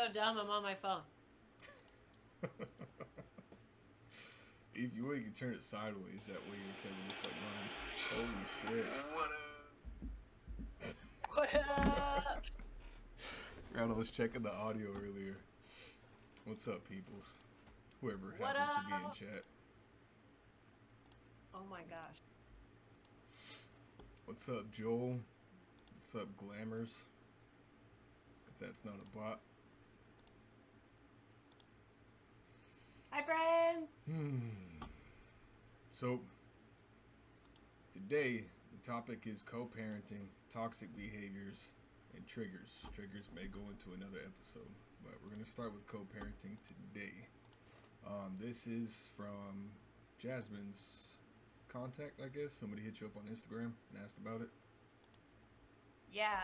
so dumb. I'm on my phone. If you want, you can turn it sideways. That way your camera looks like mine. Holy shit. What up? What up? I was checking the audio earlier. What's up, peoples? Whoever What happens to be in up? chat. Oh my gosh. What's up, Joel? What's up, Glamours? If that's not a bot. Hi, friends. So, today, the topic is co-parenting, toxic behaviors, and triggers. Triggers may go into another episode, but we're going to start with co-parenting today. This is from Jasmine's contact, I guess. Somebody hit you up on Instagram and asked about it. Yeah,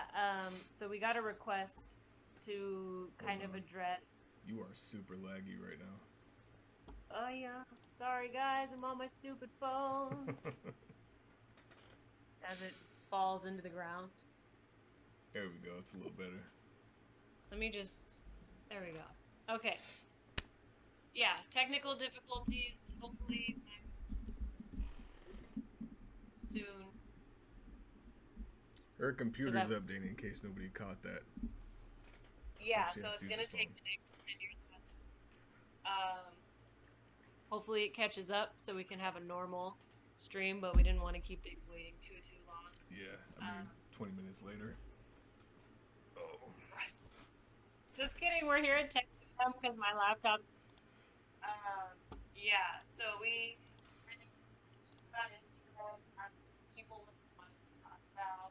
so we got a request to kind of address. You are super laggy right now. Oh yeah, sorry guys, I'm on my stupid phone. As it falls into the ground. There we go, it's a little better. Let me just, there we go. Okay. Yeah, technical difficulties, hopefully soon. Her computer's updating in case nobody caught that. Yeah, so it's gonna take the next 10 years. Hopefully it catches up so we can have a normal stream, but we didn't want to keep things waiting too long. Yeah, I mean, 20 minutes later. Oh. Right. Just kidding, we're here at texting them because my laptop's... yeah, so we just put on Instagram, asked people what they want us to talk about,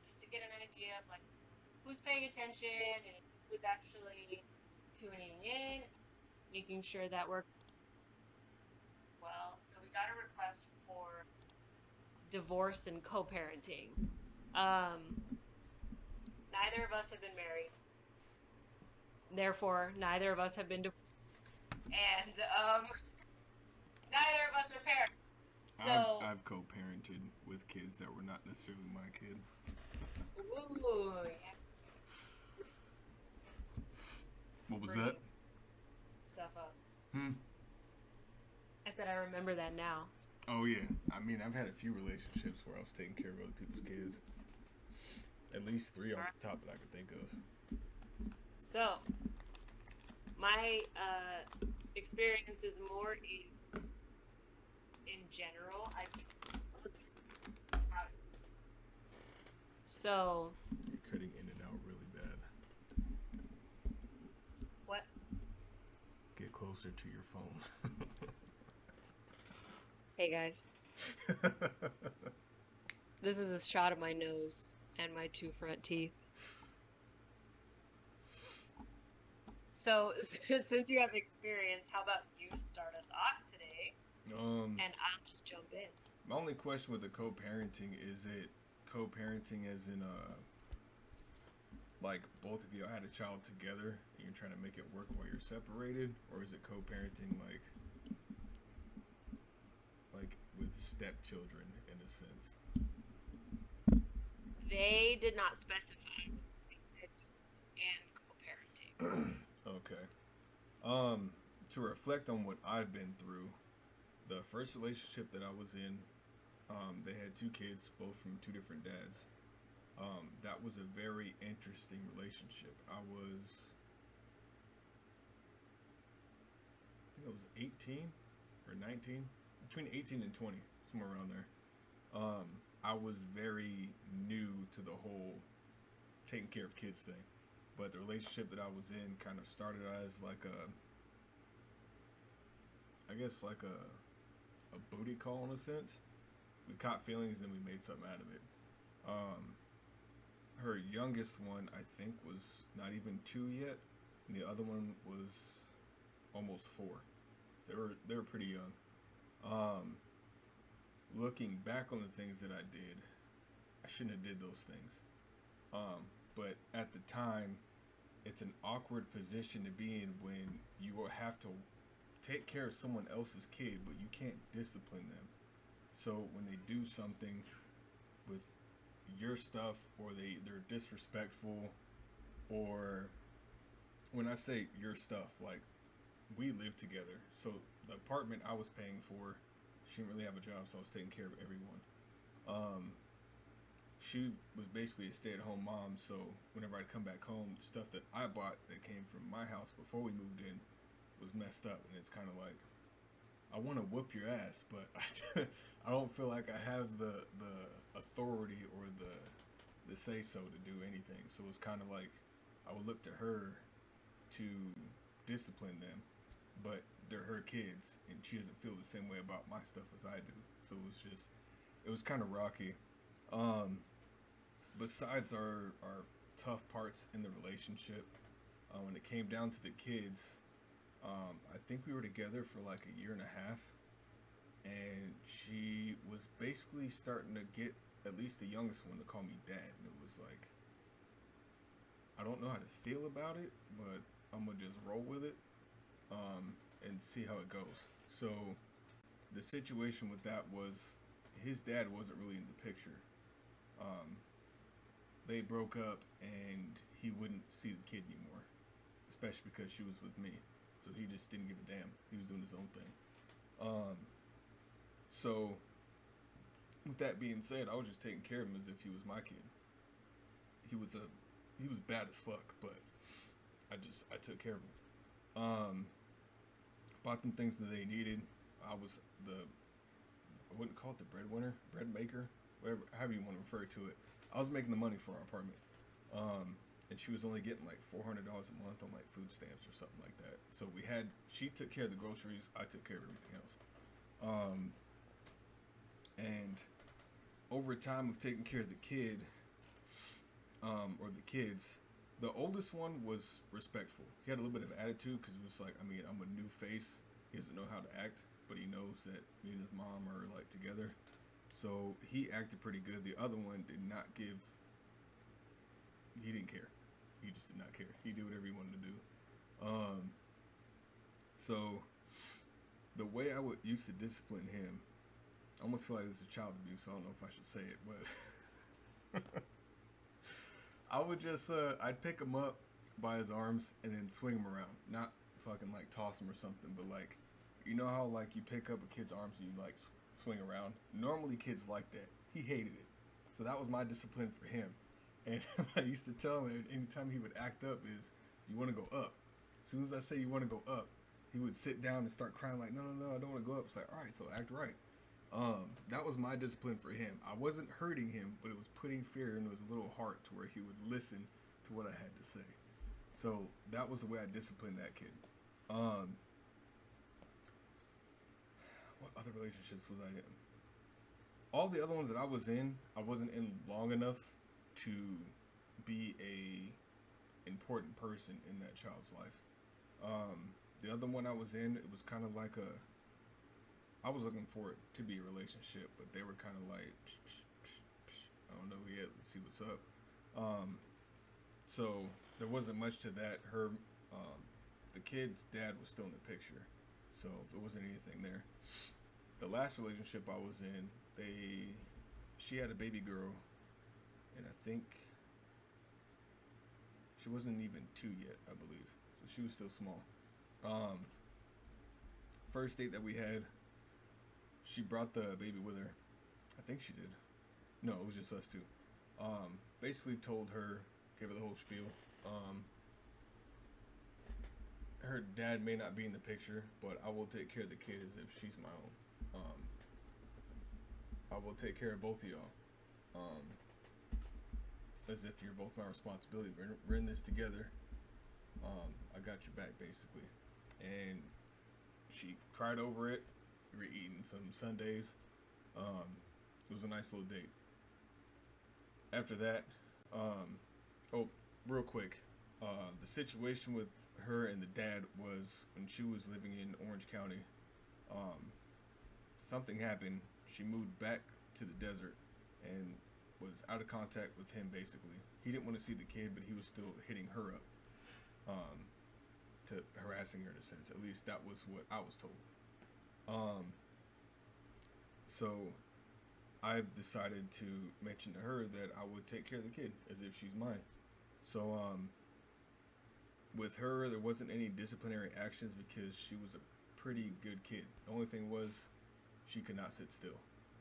just to get an idea of like who's paying attention and who's actually tuning in, making sure that we're as well. So we got a request for divorce and co-parenting. Neither of us have been married. Therefore, neither of us have been divorced. And neither of us are parents. So I've co-parented with kids that were not necessarily my kid. Ooh, yeah. What was that? Stuff up. I said I remember that now. Oh yeah. I mean, I've had a few relationships where I was taking care of other people's kids. At least 3 off the top that I could think of. So, my experience is more in general. So you're cutting in and out really bad. What? Get closer to your phone. Hey guys. This is a shot of my nose and my 2 front teeth. So, since you have experience, how about you start us off today? And I'll just jump in. My only question with the co-parenting is it co-parenting as in like both of you had a child together and you're trying to make it work while you're separated, or is it co-parenting like with stepchildren in a sense? They did not specify. They said divorce and co-parenting. Okay. To reflect on what I've been through, the first relationship that I was in, they had 2 kids, both from 2 different dads. That was a very interesting relationship. I think I was 18 or 19, between 18 and 20, somewhere around there. I was very new to the whole taking care of kids thing. But the relationship that I was in kind of started as like a booty call in a sense. We caught feelings and we made something out of it. Her youngest one, I think, was not even 2 yet, and the other one was almost 4. So they were pretty young. Looking back on the things that I did, I shouldn't have did those things. But at the time, it's an awkward position to be in when you will have to take care of someone else's kid, but you can't discipline them. So when they do something with your stuff, or they're disrespectful, or when I say your stuff, like we live together. So the apartment I was paying for, she didn't really have a job, so I was taking care of everyone. Um, she was basically a stay-at-home mom, so whenever I'd come back home, stuff that I bought that came from my house before we moved in was messed up, and it's kind of like I want to whoop your ass, but I don't feel like I have the authority or the say so to do anything. So it's kind of like I would look to her to discipline them, but they're her kids, and she doesn't feel the same way about my stuff as I do. So it was kind of rocky. Um, Besides our tough parts in the relationship, when it came down to the kids, I think we were together for like a year and a half, and she was basically starting to get at least the youngest one to call me dad, and it was like I don't know how to feel about it, but I'm gonna just roll with it, and see how it goes. So the situation with that was his dad wasn't really in the picture. Um, they broke up, and he wouldn't see the kid anymore, especially because she was with me. So he just didn't give a damn. He was doing his own thing. Um, so with that being said, I was just taking care of him as if he was my kid. He was bad as fuck, but I took care of him. Bought them things that they needed. I was I wouldn't call it the breadwinner, bread maker, whatever, however you want to refer to it. I was making the money for our apartment. And she was only getting like $400 a month on like food stamps or something like that. So she took care of the groceries, I took care of everything else. And over time of taking care of the kid, or the kids, the oldest one was respectful. He had a little bit of attitude because it was like, I mean, I'm a new face. He doesn't know how to act, but he knows that me and his mom are like together. So he acted pretty good. The other one did not give. He didn't care. He just did not care. He did whatever he wanted to do. So the way I used to discipline him, I almost feel like this is child abuse. So I don't know if I should say it, but I would just I'd pick him up by his arms and then swing him around. Not fucking like toss him or something, but like, you know how like you pick up a kid's arms and you like swing around. Normally kids like that. He hated it, so that was my discipline for him. And I used to tell him anytime he would act up is, you want to go up. As soon as I say you want to go up, he would sit down and start crying like, no, I don't want to go up. It's like, all right, so act right. That was my discipline for him. I wasn't hurting him, but it was putting fear into his little heart to where he would listen to what I had to say. So that was the way I disciplined that kid. What other relationships was I in? All the other ones that I was in, I wasn't in long enough to be a important person in that child's life. The other one I was in, it was kind of like I was looking for it to be a relationship, but they were kind of like, I don't know yet, let's see what's up. So there wasn't much to that. The kid's dad was still in the picture, so there wasn't anything there. The last relationship I was in, she had a baby girl, and I think she wasn't even 2 yet, I believe. So she was still small. First date that we had, she brought the baby with her. I think she did. No, it was just us two. Basically told her, gave her the whole spiel. Her dad may not be in the picture, but I will take care of the kid as if she's my own. I will take care of both of y'all. As if you're both my responsibility. We're in this together. I got your back, basically. And she cried over it. We were eating some sundaes. It was a nice little date. After that, real quick, the situation with her and the dad was when she was living in Orange County. Something happened. She moved back to the desert and was out of contact with him, basically. He didn't want to see the kid, but he was still hitting her up, to harassing her in a sense. At least that was what I was told. So I've decided to mention to her that I would take care of the kid as if she's mine. So with her, there wasn't any disciplinary actions because she was a pretty good kid. The only thing was she could not sit still.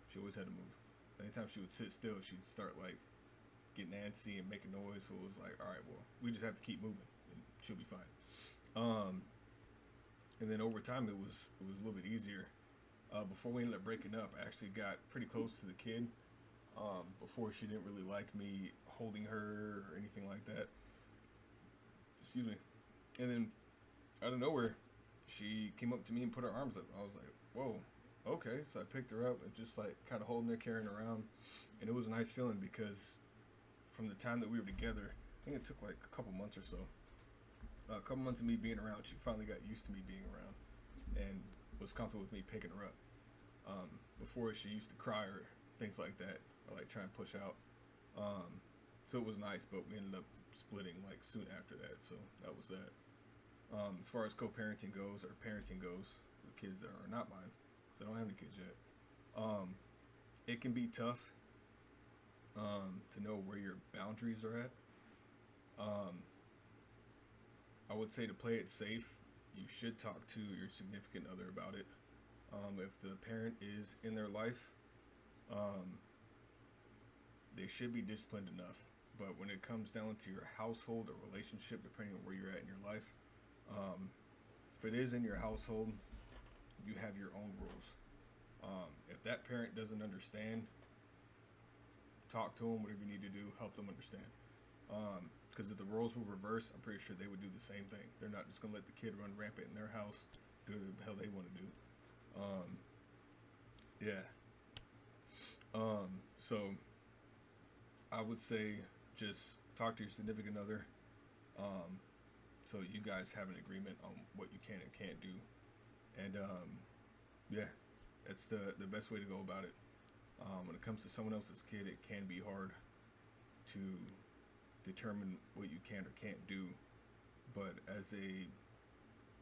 She always had to move. So anytime she would sit still, she'd start like getting antsy and making noise. So it was like, all right, well, we just have to keep moving, and she'll be fine. And then over time, it was a little bit easier. Before we ended up breaking up, I actually got pretty close to the kid. Before she didn't really like me holding her or anything like that. Excuse me. And then out of nowhere, she came up to me and put her arms up. I was like, whoa, okay. So I picked her up and just like kind of holding her, carrying her around. And it was a nice feeling because from the time that we were together, I think it took like a couple months or so. A couple months of me being around, she finally got used to me being around and was comfortable with me picking her up. Before she used to cry or things like that, or like try and push out. So it was nice, but we ended up splitting like soon after that. So that was that. As far as co-parenting goes or parenting goes, with kids that are not mine, because I don't have any kids yet, it can be tough to know where your boundaries are at. I would say to play it safe, you should talk to your significant other about it. If the parent is in their life, they should be disciplined enough. But when it comes down to your household or relationship, depending on where you're at in your life, if it is in your household, you have your own rules. If that parent doesn't understand, talk to them, whatever you need to do, help them understand. Because if the roles were reversed, I'm pretty sure they would do the same thing. They're not just going to let the kid run rampant in their house, do whatever the hell they want to do. Yeah. So I would say just talk to your significant other, so you guys have an agreement on what you can and can't do. And yeah, that's the best way to go about it. When it comes to someone else's kid, it can be hard to determine what you can or can't do. But as a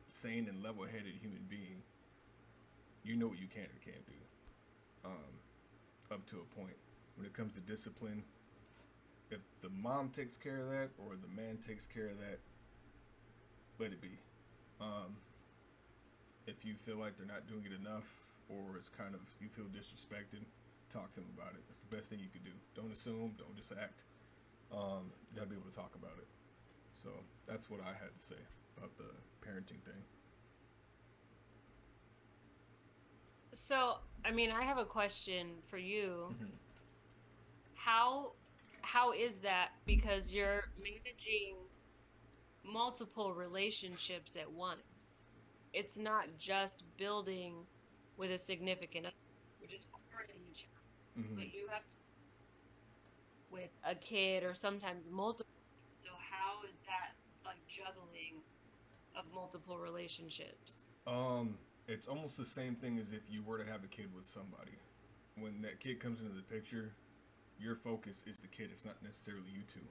sane and level-headed human being, you know what you can or can't do, up to a point. When it comes to discipline, if the mom takes care of that or the man takes care of that, let it be. If you feel like they're not doing it enough, or it's kind of, you feel disrespected, talk to them about it. That's the best thing you can do. Don't assume, don't just act. You gotta be able to talk about it. So that's what I had to say about the parenting thing. So, I mean, I have a question for you. Mm-hmm. How how is that? Because you're managing multiple relationships at once. It's not just building with a significant other, which is part of each other, Mm-hmm. but you have to with a kid or sometimes multiple. So how is that like juggling of multiple relationships? It's almost the same thing as if you were to have a kid with somebody. When that kid comes into the picture, your focus is the kid. It's not necessarily you two.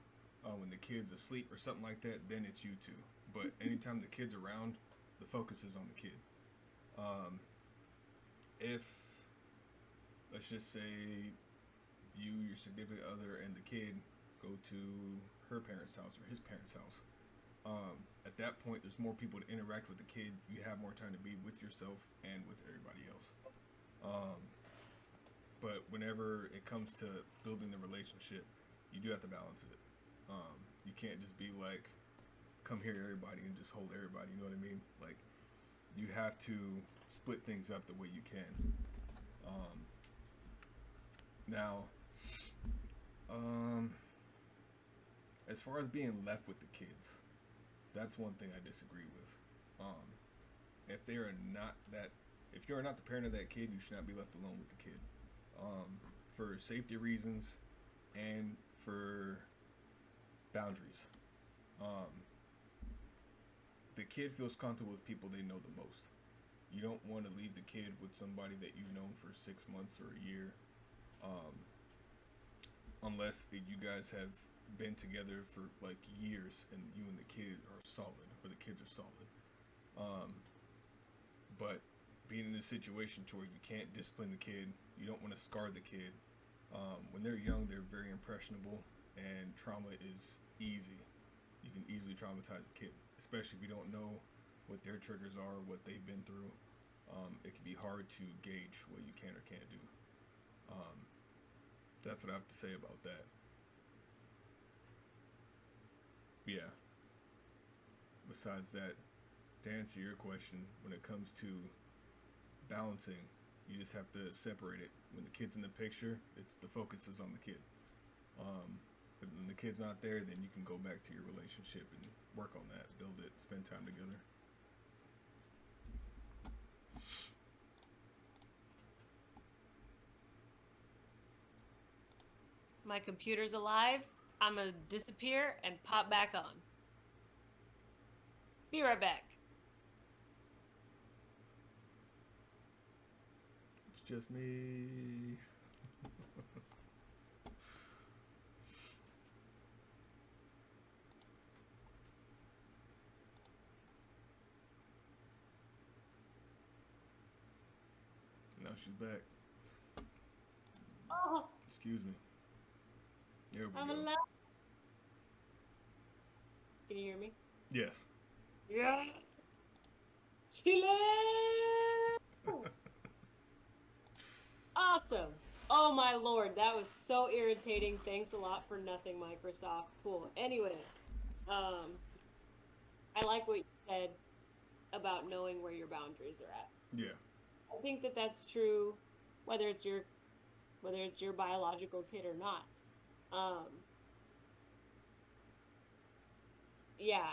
When the kid's asleep or something like that, then it's you two. But anytime the kid's around, the focus is on the kid. If, let's just say, you, your significant other, and the kid go to her parents' house or his parents' house, at that point, there's more people to interact with the kid. You have more time to be with yourself and with everybody else. But whenever it comes to building the relationship, you do have to balance it. You can't just be like, come here, everybody, and just hold everybody. You know what I mean? Like, you have to split things up the way you can. Now, as far as being left with the kids, that's one thing I disagree with. If they are not that, if you're not the parent of that kid, you should not be left alone with the kid. For safety reasons and for boundaries. The kid feels comfortable with people they know the most. You don't want to leave the kid with somebody that you've known for 6 months or a year, unless you guys have been together for like years and you and the kid are solid, or the kids are solid. But being in a situation to where you can't discipline the kid, you don't want to scar the kid. When they're young, they're very impressionable, and trauma is easy. You can easily traumatize a kid. especially if you don't know what their triggers are, what they've been through. It can be hard to gauge what you can or can't do. Um, that's what I have to say about that. Yeah. Besides that, to answer your question, when it comes to balancing, you just have to separate it. When the kid's in the picture, it's the focus is on the kid. But when the kid's not there, then you can go back to your relationship and work on that, build it, spend time together. My computer's alive. I'm gonna disappear and pop back on. Be right back. It's just me. Now she's back. Oh, Excuse me. There we I'm go. alive. Can you hear me? Yes. Yeah. She lives. Awesome. Oh my lord, that was so irritating. Thanks a lot for nothing, Microsoft. Cool. Anyway, I like what you said about knowing where your boundaries are at. Yeah. I think that that's true, whether it's your biological kid or not. Um, yeah,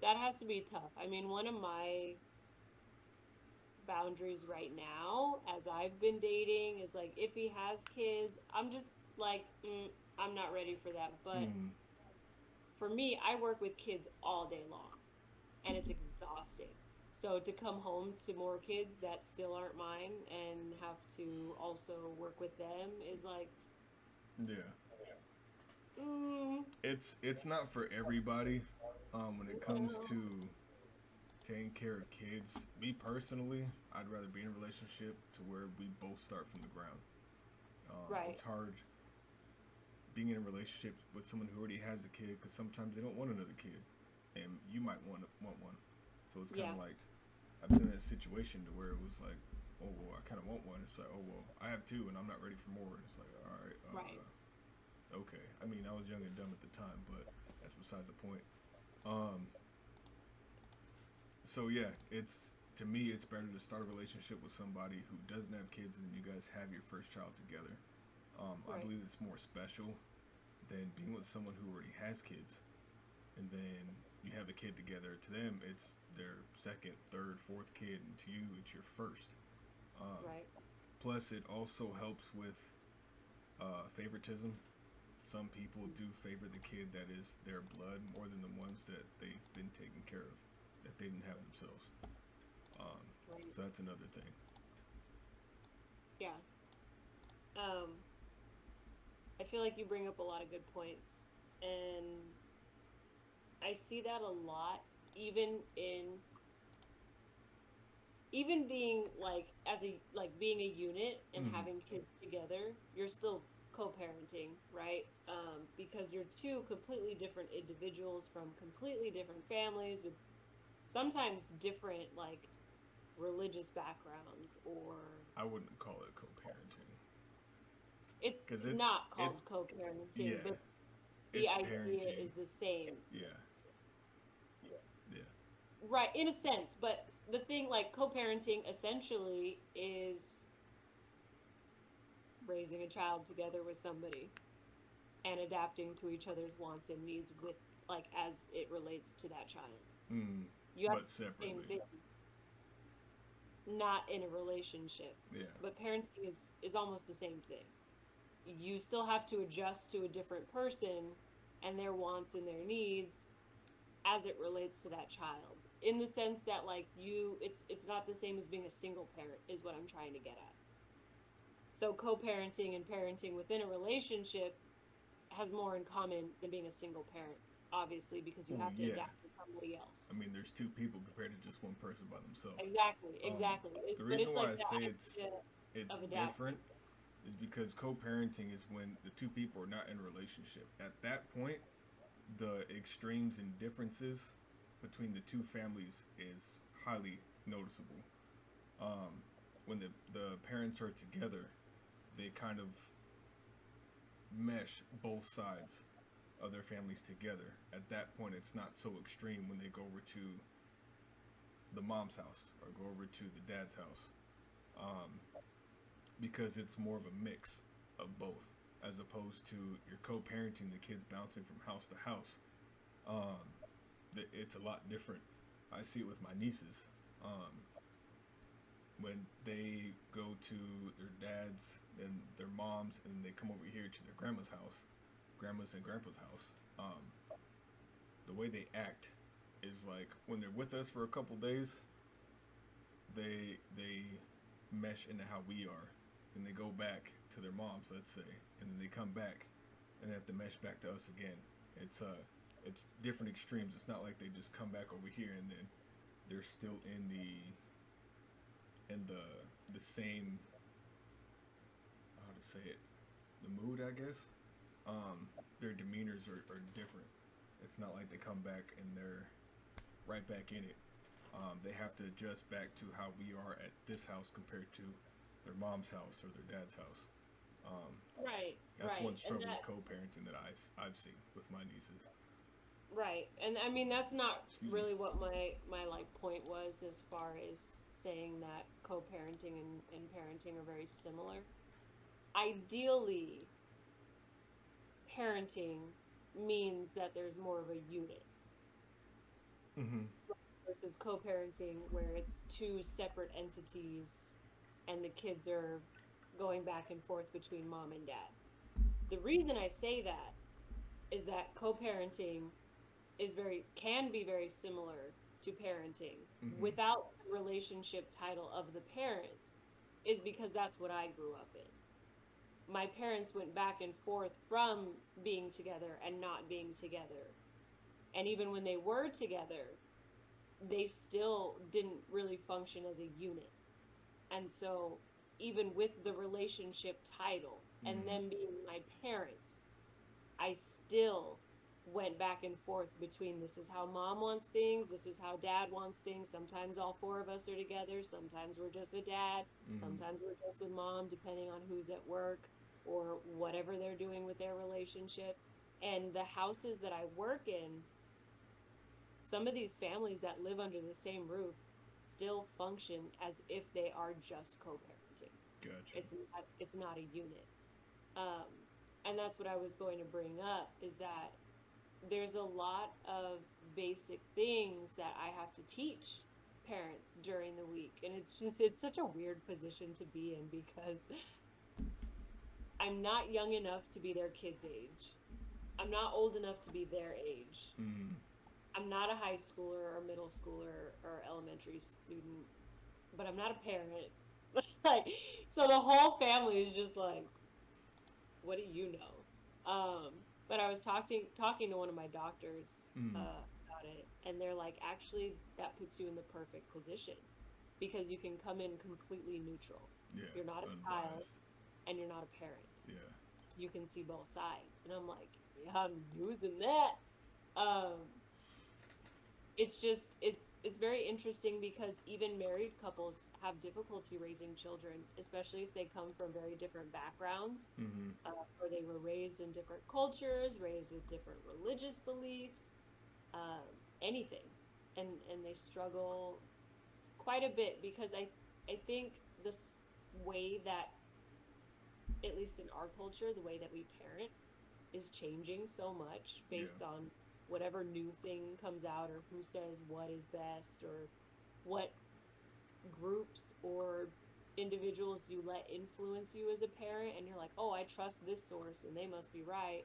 that has to be tough. I mean, one of my boundaries right now, as I've been dating, is like if he has kids, I'm just like, I'm not ready for that. But for me, I work with kids all day long, and it's exhausting. So to come home to more kids that still aren't mine and have to also work with them is like, Yeah. mm, It's not for everybody. When it comes no. to taking care of kids, me personally, I'd rather be in a relationship to where we both start from the ground. Right. It's hard being in a relationship with someone who already has a kid because sometimes they don't want another kid, and you might want one. So it's kind of Yeah. like I've been in that situation to where it was like, oh well, I kind of want one. It's like, oh well, I have two and I'm not ready for more. And it's like, all right, Right. okay. I mean, I was young and dumb at the time, but that's besides the point. Um, so yeah, it's to me, it's better to start a relationship with somebody who doesn't have kids, and then you guys have your first child together. I Right. believe it's more special than being with someone who already has kids, and then you have a kid together. To them, it's their second, third, fourth kid, and to you, it's your first. Um, Right. Plus, it also helps with favoritism. Some people do favor the kid that is their blood more than the ones that they've been taken care of, that they didn't have themselves. Um, Right. so that's another thing. Yeah. Um, I feel like you bring up a lot of good points, and I see that a lot, even in even being like as a like being a unit and Mm-hmm. having kids together. You're still co-parenting, right? Because you're two completely different individuals from completely different families with sometimes different like religious backgrounds, or I wouldn't call it co-parenting because it's it's not called it's co-parenting, yeah, but the it's idea parenting. is the same. Yeah, yeah. Right, in a sense, but the thing like co-parenting essentially is raising a child together with somebody and adapting to each other's wants and needs with like as it relates to that child. Mm, You have but to do the same separately. thing, not in a relationship. Yeah. But parenting is almost the same thing. You still have to adjust to a different person and their wants and their needs as it relates to that child. In the sense that like it's not the same as being a single parent is what I'm trying to get at. So co-parenting and parenting within a relationship has more in common than being a single parent, obviously, because you Oh have to yeah. adapt to somebody else. I mean, there's two people compared to just one person by themselves. Exactly, Um, exactly. the But reason it's why like I the say idea it's of adapting. different is because co-parenting is when the two people are not in a relationship. At that point, the extremes and differences between the two families is highly noticeable. Um, when the parents are together, they kind of mesh both sides of their families together. At that point, it's not so extreme when they go over to the mom's house or go over to the dad's house, um, because it's more of a mix of both, as opposed to you're co-parenting the kids bouncing from house to house. Um, it's a lot different. I see it with my nieces. When they go to their dad's and their mom's, and they come over here to their grandma's and grandpa's house. The way they act is like when they're with us for a couple days, they mesh into how we are. Then they go back to their moms, let's say, and then they come back, and they have to mesh back to us again. It's different extremes. It's not like they just come back over here and then they're still in the same, how to say it, the mood, I guess. Their demeanors are different. It's not like they come back and they're right back in it. They have to adjust back to how we are at this house compared to their mom's house or their dad's house. Right, That's right. one And struggle that, with co-parenting that I've seen with my nieces. right. And I mean, that's not Excuse me. really what my like point was as far as saying that co-parenting and parenting are very similar. Ideally, parenting means that there's more of a unit Mm-hmm. versus co-parenting where it's two separate entities and the kids are going back and forth between mom and dad. The reason I say that is that co-parenting can be very similar to parenting Mm-hmm. without the relationship title of the parents, is because that's what I grew up in. My parents went back and forth from being together and not being together. And even when they were together, they still didn't really function as a unit. And so, even with the relationship title and Mm-hmm. them being my parents, I still went back and forth between this is how mom wants things, this is how dad wants things. Sometimes all four of us are together, sometimes we're just with dad, Mm-hmm. sometimes we're just with mom, depending on who's at work or whatever they're doing with their relationship. And the houses that I work in, some of these families that live under the same roof still function as if they are just co-parenting. Gotcha. It's not a unit. Um, and that's what I was going to bring up is that there's a lot of basic things that I have to teach parents during the week. And it's such a weird position to be in because I'm not young enough to be their kid's age. I'm not old enough to be their age. Mm-hmm. I'm not a high schooler or middle schooler or elementary student, but I'm not a parent. Like, so the whole family is just like, what do you know? But I was talking to one of my doctors Mm-hmm. about it, and they're like, actually, that puts you in the perfect position because you can come in completely neutral. Yeah. You're not a child, Unbiased. and you're not a parent. Yeah. You can see both sides, and I'm like, yeah, I'm using that. Um, it's very interesting because even married couples have difficulty raising children, especially if they come from very different backgrounds, Mm-hmm. or they were raised in different cultures, raised with different religious beliefs, um, anything, and they struggle quite a bit because I think this way that, at least in our culture, the way that we parent is changing so much Yeah. based on whatever new thing comes out or who says what is best or what groups or individuals you let influence you as a parent, and you're like, oh, I trust this source and they must be right.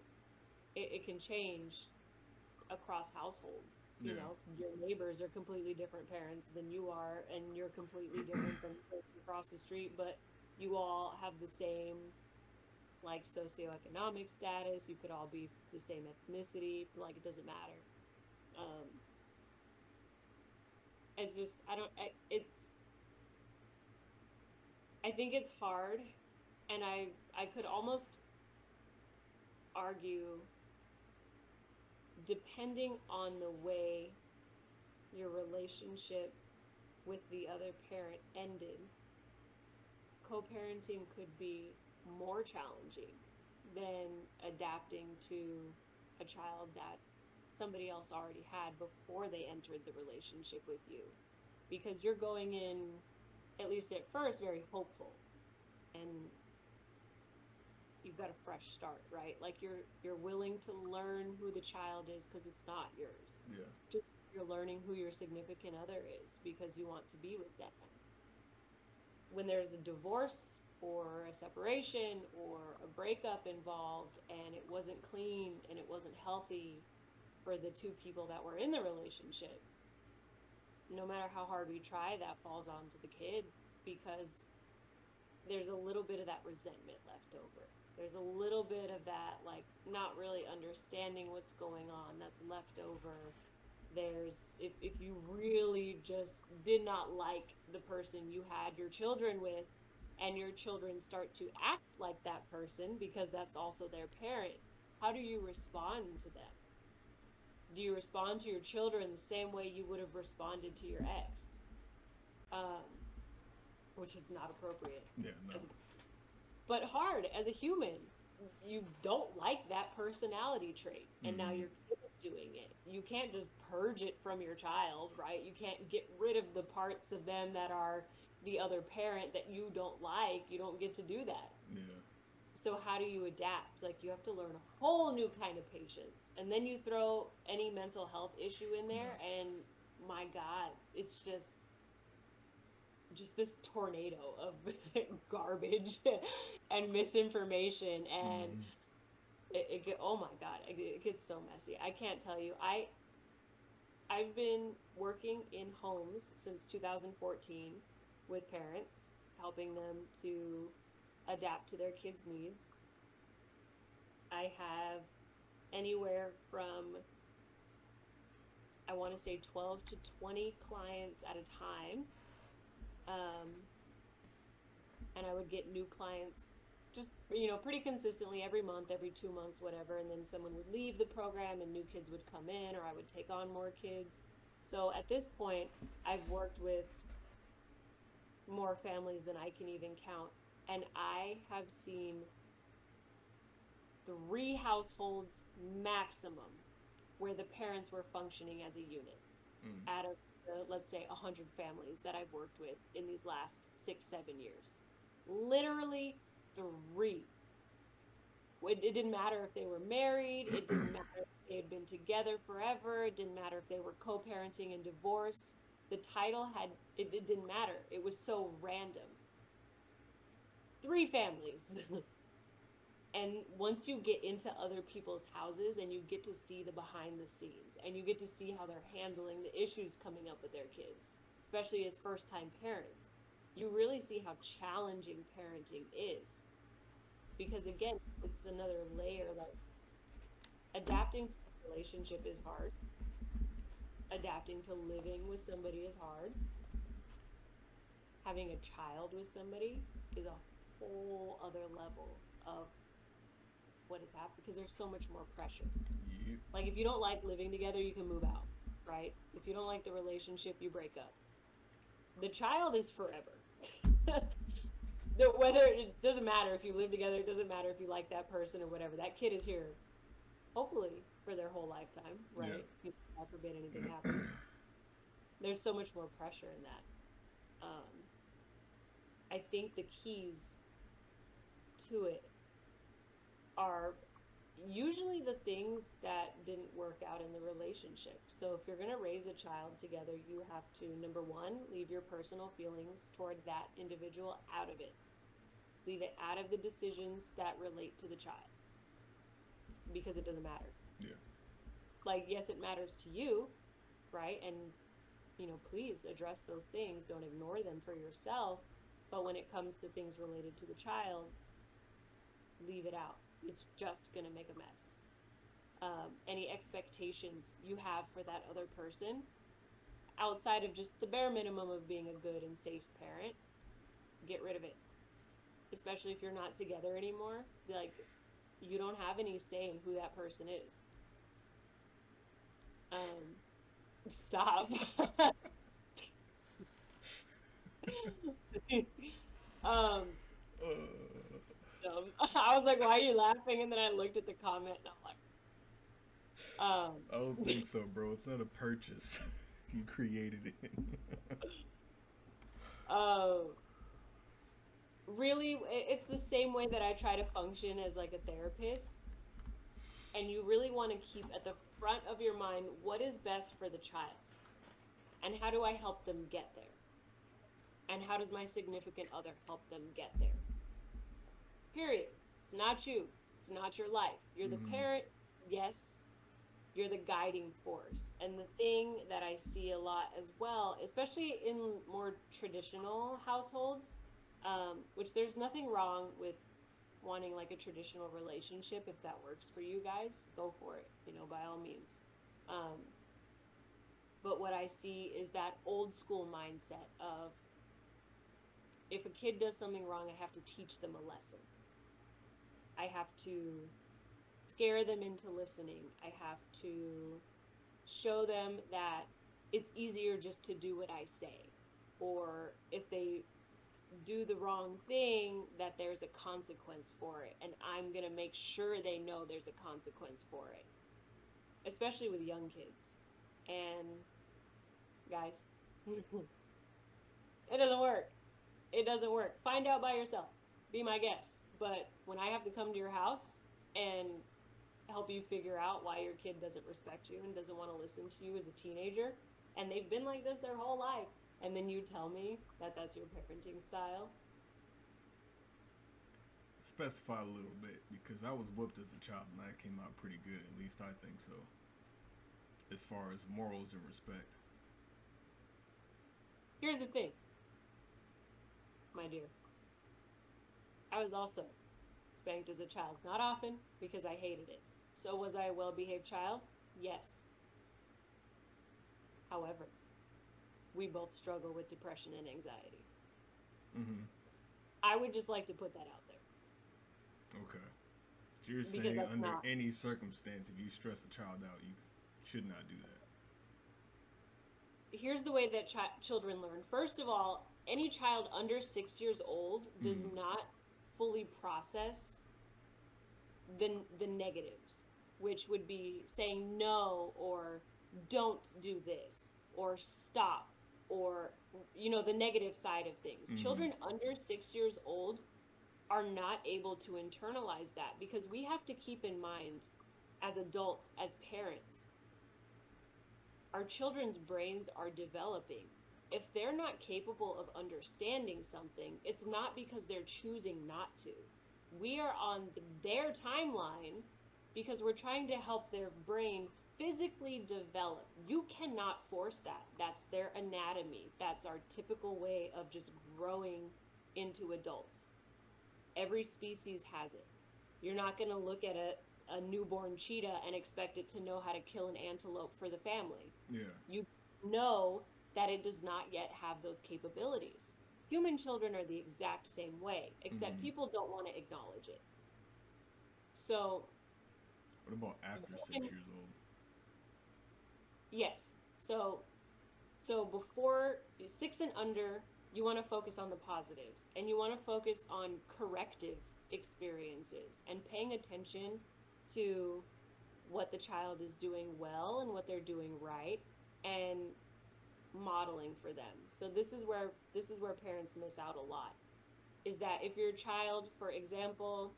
It can change across households. Yeah. Your neighbors are completely different parents than you are, and you're completely different than the person across the street, but you all have the same like socioeconomic status. You could all be the same ethnicity. Like, it doesn't matter. Um, it's just I don't. I think it's hard, and I could almost argue, depending on the way your relationship with the other parent ended, co-parenting could be more challenging than adapting to a child that somebody else already had before they entered the relationship with you. Because you're going in, at least at first, very hopeful, and you've got a fresh start, right? Like you're willing to learn who the child is because it's not yours. Yeah. Just you're learning who your significant other is because you want to be with them. When there's a divorce or a separation or a breakup involved and it wasn't clean and it wasn't healthy for the two people that were in the relationship, no matter how hard we try, that falls onto the kid because there's a little bit of that resentment left over. There's a little bit of that, like, not really understanding what's going on that's left over. There's, if you really just did not like the person you had your children with, and your children start to act like that person because that's also their parent, how do you respond to them? Do you respond to your children the same way you would have responded to your ex? Which is not appropriate. Yeah, no. But hard as a human. You don't like that personality trait, and now your kid is doing it. You can't just purge it from your child, right? You can't get rid of the parts of them that are the other parent that you don't like. You don't get to do that. Yeah. So how do you adapt? Like, you have to learn a whole new kind of patience, and then you throw any mental health issue in there, and my God, it's just this tornado of garbage and misinformation, and oh my God, it gets so messy. I can't tell you. I've been working in homes since 2014 with parents, helping them to adapt to their kids' needs. I have anywhere from, I want to say, 12 to 20 clients at a time. And I would get new clients just, pretty consistently every month, every 2 months, whatever. And then someone would leave the program and new kids would come in, or I would take on more kids. So at this point, I've worked with more families than I can even count. And I have seen 3 households maximum where the parents were functioning as a unit out of let's say 100 families that I've worked with in these last 6-7 years. Literally 3. It didn't matter if they were married. It didn't matter if they had been together forever. It didn't matter if they were co-parenting and divorced. The title it didn't matter. It was so random. 3 families. And once you get into other people's houses and you get to see the behind the scenes and you get to see how they're handling the issues coming up with their kids, especially as first-time parents, you really see how challenging parenting is. Because again, it's another layer that adapting to a relationship is hard. Adapting to living with somebody is hard. Having a child with somebody is a whole other level of what has happened, because there's so much more pressure. Yep. Like, if you don't like living together, you can move out, right? If you don't like the relationship, you break up. The child is forever. Whether it doesn't matter if you live together, it doesn't matter if you like that person or whatever. That kid is here, hopefully, for their whole lifetime, right? Yeah. God forbid anything happens. There's so much more pressure in that. I think the keys to it are usually the things that didn't work out in the relationship. So if you're going to raise a child together, you have to, number 1, leave your personal feelings toward that individual out of it. Leave it out of the decisions that relate to the child, because it doesn't matter. Yeah. Like, yes, it matters to you, right? And, please address those things. Don't ignore them for yourself. But when it comes to things related to the child, leave it out. It's just going to make a mess. Any expectations you have for that other person, outside of just the bare minimum of being a good and safe parent, get rid of it. Especially if you're not together anymore. Like, you don't have any say in who that person is. Stop. um, Uh, I was like, why are you laughing? And then I looked at the comment and I'm I don't like, think so, bro. It's not a purchase. You created it. uh, really, it's the same way that I try to function as like a therapist. And you really want to keep at the front of your mind what is best for the child and how do I help them get there? And how does my significant other help them get there? Period. It's not you. It's not your life. You're the Hmm. parent, yes. You're the guiding force. And the thing that I see a lot as well, especially in more traditional households, which there's nothing wrong with wanting like a traditional relationship. If that works for you guys, go for it, by all means. Um, but what I see is that old school mindset of if a kid does something wrong, I have to teach them a lesson. I have to scare them into listening. I have to show them that it's easier just to do what I say. Or if they do the wrong thing, that there's a consequence for it. And I'm going to make sure they know there's a consequence for it, especially with young kids. And guys, it doesn't work. It doesn't work. Find out by yourself. Be my guest. But when I have to come to your house and help you figure out why your kid doesn't respect you and doesn't want to listen to you as a teenager, and they've been like this their whole life, and then you tell me that that's your parenting style. Specify a little bit because I was whooped as a child and I came out pretty good. At least I think so. As far as morals and respect. Here's the thing, my dear. I was also spanked as a child. Not often, because I hated it. So was I a well behaved child? Yes. However, we both struggle with depression and anxiety. Mm-hmm. I would just like to put that out there Okay. So you're because saying that's under not. any circumstance, if you stress a child out, you should not do that. Here's the way that children learn. First of all, any child under 6 years old does Mm-hmm. not fully process the negatives, which would be saying no or don't do this or stop or the negative side of things. Mm-hmm. Children under 6 years old are not able to internalize that because we have to keep in mind as adults, as parents, our children's brains are developing. If they're not capable of understanding something, it's not because they're choosing not to. We are on their timeline because we're trying to help their brain physically develop. You cannot force that. That's their anatomy. That's our typical way of just growing into adults. Every species has it. You're not going to look at a newborn cheetah and expect it to know how to kill an antelope for the family. Yeah. You know that it does not yet have those capabilities. Human children are the exact same way, except Mm-hmm. people don't want to acknowledge it. So, What about after and 6 years old? yes, so before 6 and under, you want to focus on the positives and you want to focus on corrective experiences and paying attention to what the child is doing well and what they're doing right and modeling for them. So this is where parents miss out a lot. Is that if your child, for example,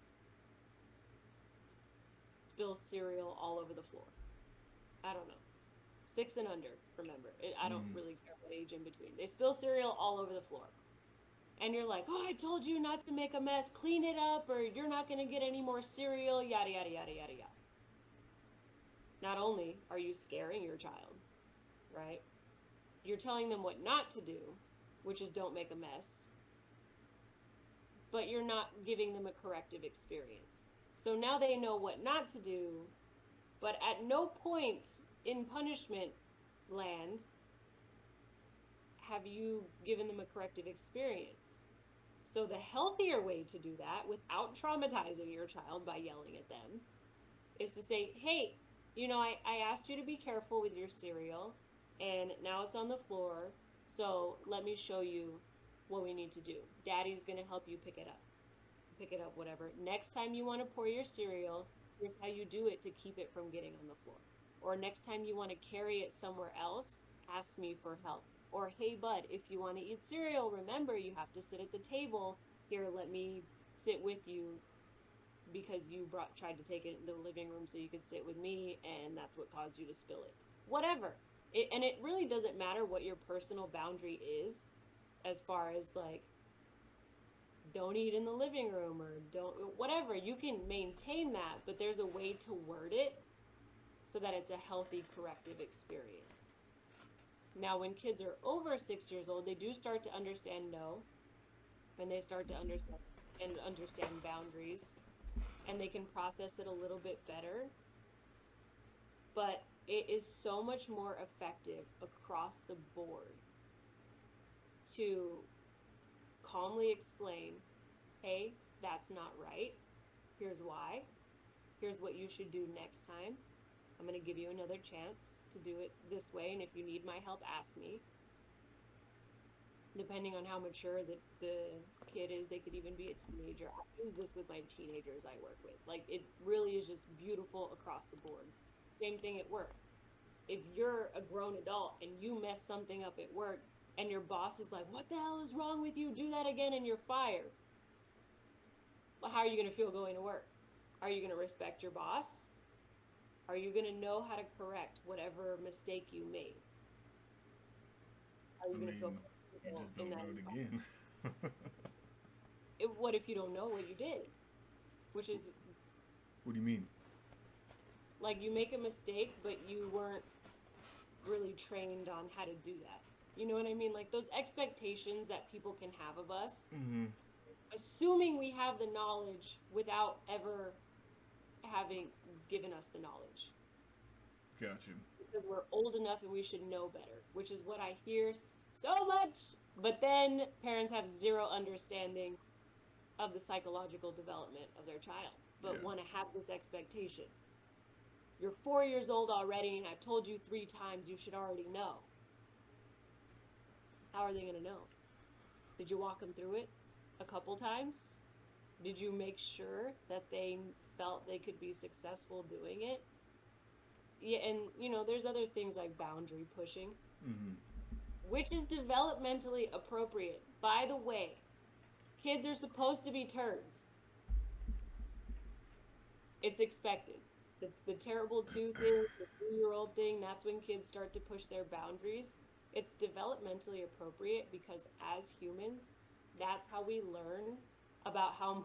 spills cereal all over the floor. I don't know. 6 and under, remember. I don't Mm-hmm. really care what age in between. They spill cereal all over the floor. And you're like, oh, I told you not to make a mess. Clean it up or you're not going to get any more cereal, yada, yada, yada, yada, yada. Not only are you scaring your child, right? You're telling them what not to do, which is don't make a mess, but you're not giving them a corrective experience. So now they know what not to do, but at no point in punishment land have you given them a corrective experience. So the healthier way to do that without traumatizing your child by yelling at them is to say, hey, I asked you to be careful with your cereal, and now it's on the floor. So let me show you what we need to do. Daddy's going to help you pick it up. Pick it up, whatever. Next time you want to pour your cereal, here's how you do it to keep it from getting on the floor. Or next time you want to carry it somewhere else, ask me for help. Or, hey, bud, if you want to eat cereal, remember you have to sit at the table. Here, let me sit with you because you tried to take it into the living room so you could sit with me, and that's what caused you to spill it. Whatever. And it really doesn't matter what your personal boundary is, as far as like, don't eat in the living room or don't, whatever. You can maintain that, but there's a way to word it so that it's a healthy corrective experience. Now, when kids are over 6 years old, they do start to understand no, and they start to understand boundaries, and they can process it a little bit better. But it is so much more effective across the board to calmly explain, hey, that's not right. Here's why. Here's what you should do next time. I'm going to give you another chance to do it this way, and if you need my help, ask me. Depending on how mature the kid is, they could even be a teenager. I use this with my teenagers I work with. Like, it really is just beautiful across the board. Same thing at work. If you're a grown adult and you mess something up at work, and your boss is like, what the hell is wrong with you? Do that again and you're fired. Well, how are you going to feel going to work? Are you going to respect your boss? Are you going to know how to correct whatever mistake you made? Are you going to feel you just don't know it again. What if you don't know what you did? Which is... What do you mean? Like, you make a mistake, but you weren't really trained on how to do that. You know what I mean? Like, those expectations that people can have of us, assuming we have the knowledge without ever having given us the knowledge. Gotcha. Because we're old enough and we should know better, which is what I hear so much. But then parents have zero understanding of the psychological development of their child, but want to have this expectation. You're 4 years old already, and I've told you 3 times you should already know. How are they going to know? Did you walk them through it a couple times? Did you make sure that they felt they could be successful doing it? Yeah, and, you know, there's other things like boundary pushing, which is developmentally appropriate. By the way, kids are supposed to be turds. It's expected. The terrible 2 thing, the 3-year-old thing, that's when kids start to push their boundaries. It's developmentally appropriate because as humans, that's how we learn about how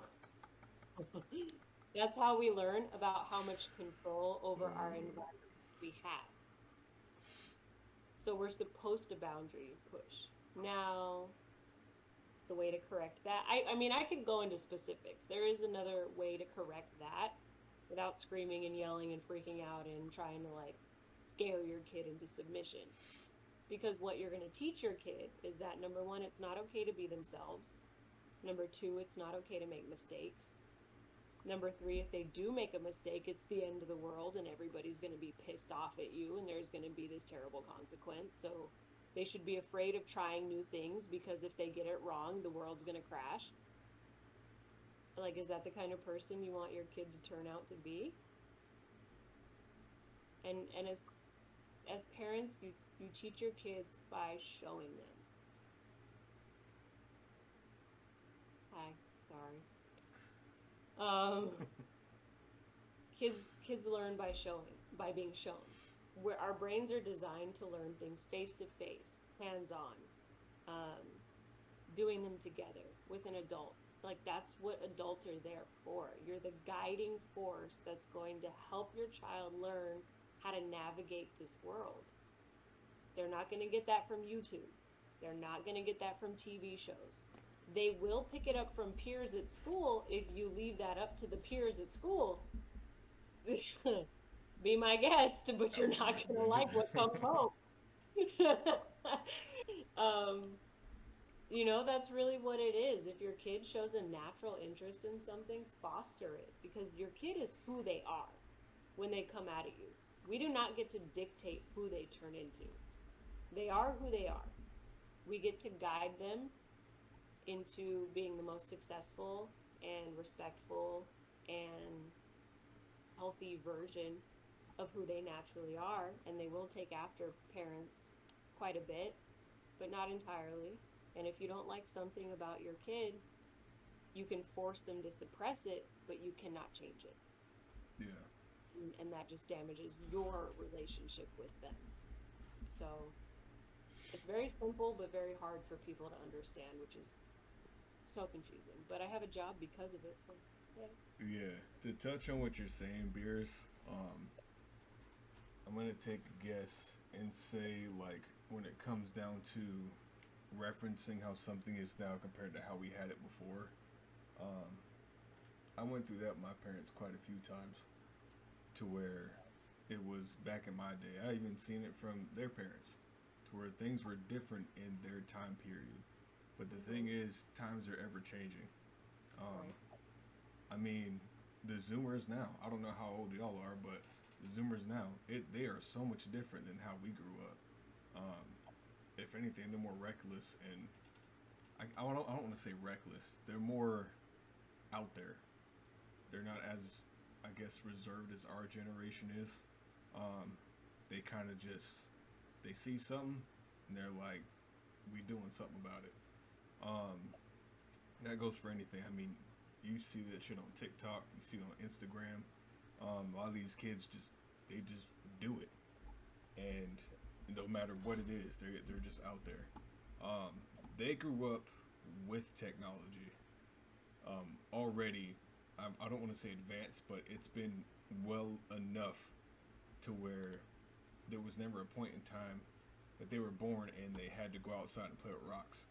much control over our environment we have. So we're supposed to boundary push. Now, the way to correct that, I mean, I could go into specifics. There is another way to correct that without screaming and yelling and freaking out and trying to like scare your kid into submission. Because what you're going to teach your kid is that, number 1, it's not okay to be themselves. Number 2, it's not okay to make mistakes. Number 3, if they do make a mistake, it's the end of the world and everybody's going to be pissed off at you and there's going to be this terrible consequence. So they should be afraid of trying new things because if they get it wrong, the world's going to crash. Like, is that the kind of person you want your kid to turn out to be? And as parents, you teach your kids by showing them. Hi, sorry. Kids learn by being shown. Where our brains are designed to learn things face to face, hands on, doing them together with an adult. Like, that's what adults are there for. You're the guiding force that's going to help your child learn how to navigate this world. They're not going to get that from YouTube. They're not going to get that from TV shows. They will pick it up from peers at school if you leave that up to the peers at school. Be my guest, but you're not going to like what comes home. You know, that's really what it is. If your kid shows a natural interest in something, foster it, because your kid is who they are when they come out of you. We do not get to dictate who they turn into. They are who they are. We get to guide them into being the most successful and respectful and healthy version of who they naturally are, and they will take after parents quite a bit, but not entirely. And if you don't like something about your kid, you can force them to suppress it, but you cannot change it. Yeah. And that just damages your relationship with them. So it's very simple, but very hard for people to understand, which is so confusing. But I have a job because of it, so yeah. Yeah. To touch on what you're saying, Beers, I'm gonna take a guess and say, like, when it comes down to referencing how something is now compared to how we had it before, um, I went through that with my parents quite a few times, to where it was back in my day. I even seen it from their parents, to where things were different in their time period. But the thing is, times are ever changing. Um, Right. I mean, the Zoomers now. I don't know how old y'all are, but the Zoomers now, they are so much different than how we grew up. Um, if anything, they're more reckless, and I don't want to say reckless. They're more out there. They're not as, I guess, reserved as our generation is. Um, they kind of just they see something and they're like, we doing something about it. Um, that goes for anything. I mean, you see that shit on TikTok, you see it on Instagram. A lot of these kids they just do it, and no matter what it is, they're just out there. Um, they grew up with technology already. I don't want to say advanced, but it's been well enough to where there was never a point in time that they were born and they had to go outside and play with rocks.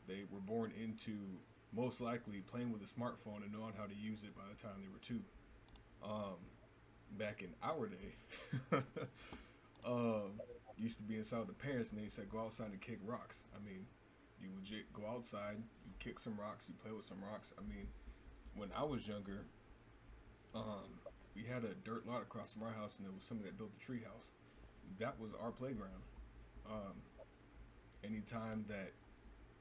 They were born into most likely playing with a smartphone and knowing how to use it by the time they were two. Um, Back in our day, used to be inside with the parents and they said go outside and kick rocks. I mean, you legit go outside, you kick some rocks, you play with some rocks. I mean, when I was younger, we had a dirt lot across from our house and there was somebody that built a tree house. That was our playground. Um, Anytime that,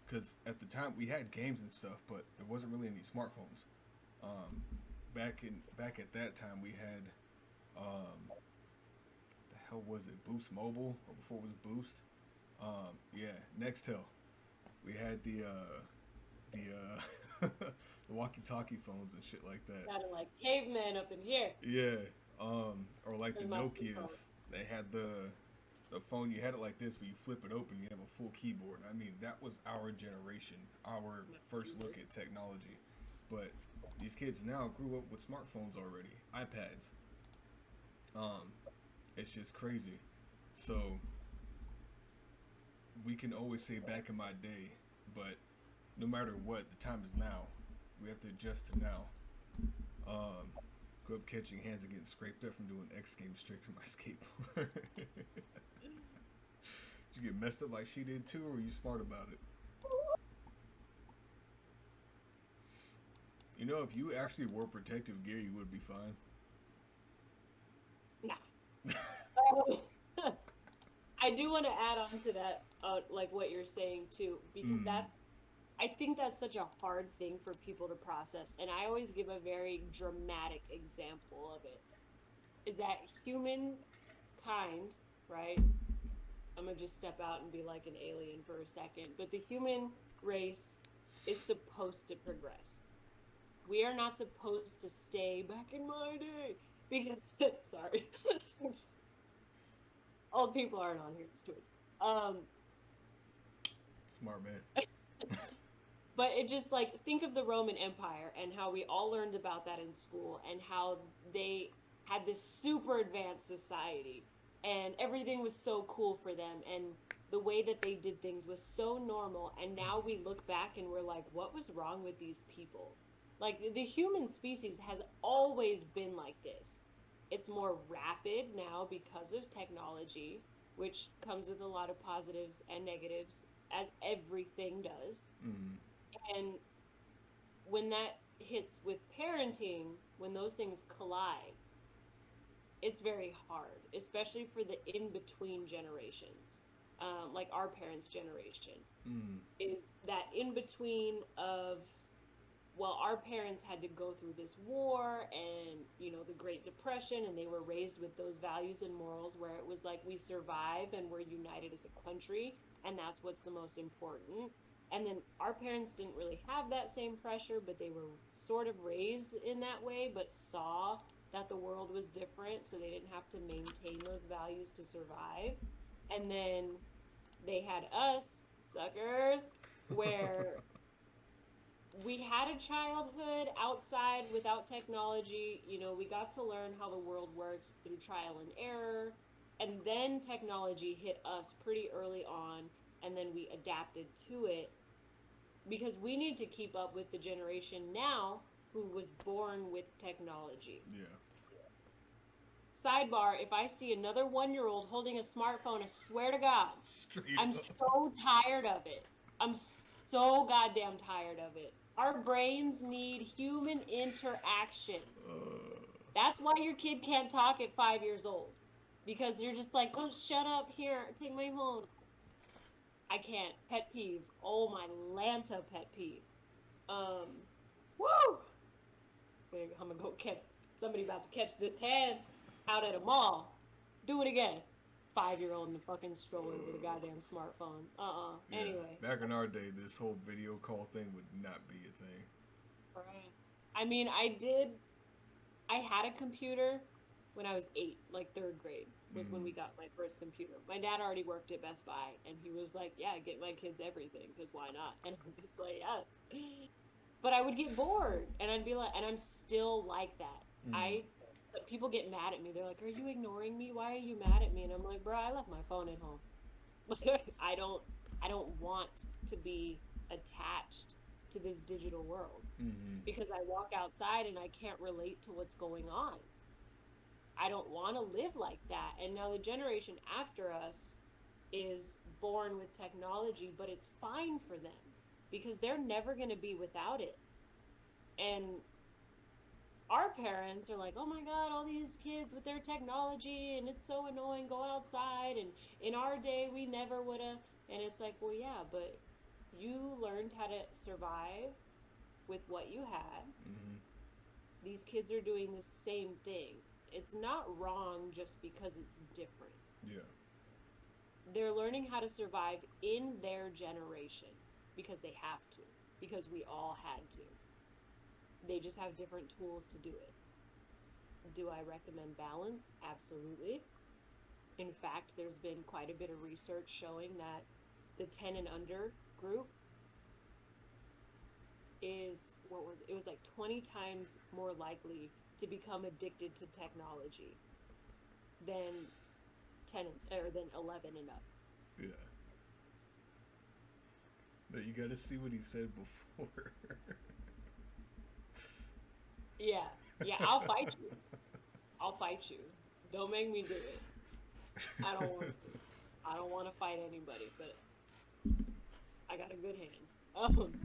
because at the time we had games and stuff, but there wasn't really any smartphones. Um, back at that time we had, the hell was it, Boost Mobile, or before it was Boost? Yeah, Nextel. We had the walkie-talkie phones and shit like that. Sounded like cavemen up in here. Yeah, or like the There's my phone. Nokias. They had the phone. You had it like this, but you flip it open, you have a full keyboard. I mean, that was our generation, our first look at technology. But these kids now grew up with smartphones already, iPads. Um, it's just crazy. So we can always say back in my day, but no matter what, the time is now. We have to adjust to now. Grew up catching hands and getting scraped up from doing X Games tricks on my skateboard. Did you get messed up like she did too, or were you smart about it? You know, if you actually wore protective gear, you would be fine. Nah. I do want to add on to that, like what you're saying too, because I think that's such a hard thing for people to process. And I always give a very dramatic example of it. Is that humankind, right? I'm going to just step out and be like an alien for a second. But the human race is supposed to progress. We are not supposed to stay back in my day. Because, sorry. Old people aren't on here. It's too much. Smart man. But it just like, think of the Roman Empire and how we all learned about that in school and how they had this super advanced society and everything was so cool for them and the way that they did things was so normal. And now we look back and we're like, what was wrong with these people? Like the human species has always been like this. It's more rapid now because of technology, which comes with a lot of positives and negatives, as everything does. Mm. And when that hits with parenting, when those things collide, it's very hard, especially for the in-between generations. like our parents' generation, Mm. is that in between of, well, our parents had to go through this war and, the Great Depression, and they were raised with those values and morals where it was like we survive and we're united as a country, and that's what's the most important. And then our parents didn't really have that same pressure, but they were sort of raised in that way, but saw that the world was different, so they didn't have to maintain those values to survive. And then they had us, suckers, where we had a childhood outside without technology. We got to learn how the world works through trial and error. And then technology hit us pretty early on, and then we adapted to it because we need to keep up with the generation now who was born with technology. Yeah. Sidebar, if I see another 1-year-old holding a smartphone, I swear to God, Straight I'm up. so tired of it. I'm so goddamn tired of it. Our brains need human interaction. That's why your kid can't talk at 5 years old. Because you're just like, oh, shut up, here, take my phone. I can't. Pet peeve. Oh, my Lanta pet peeve. Woo! I'm gonna go catch, somebody about to catch this hand out at a mall. Do it again. 5-year-old in the fucking stroller with a goddamn smartphone. Yeah. Anyway. Back in our day, this whole video call thing would not be a thing. Right. I mean, I had a computer when I was 8, like 3rd grade was when we got my first computer. My dad already worked at Best Buy, and he was like, yeah, get my kids everything, because why not? And I'm just like, yes. But I would get bored, and I'd be like, and I'm still like that. So people get mad at me. They're like, are you ignoring me? Why are you mad at me? And I'm like, bro, I left my phone at home. I don't want to be attached to this digital world because I walk outside and I can't relate to what's going on. I don't want to live like that. And now the generation after us is born with technology, but it's fine for them because they're never going to be without it. And our parents are like, oh my God, all these kids with their technology and it's so annoying, go outside. And in our day, we never would have. And it's like, well, yeah, but you learned how to survive with what you had. These kids are doing the same thing. It's not wrong just because it's different. Yeah. They're learning how to survive in their generation because they have to, because we all had to. They just have different tools to do it. Do I recommend balance? Absolutely. In fact, there's been quite a bit of research showing that the 10 and under group is, it was like 20 times more likely to become addicted to technology than 11 and up. Yeah. No, you got to see what he said before. Yeah, I'll fight you. I'll fight you. Don't make me do it. I don't want to fight anybody, but I got a good hand.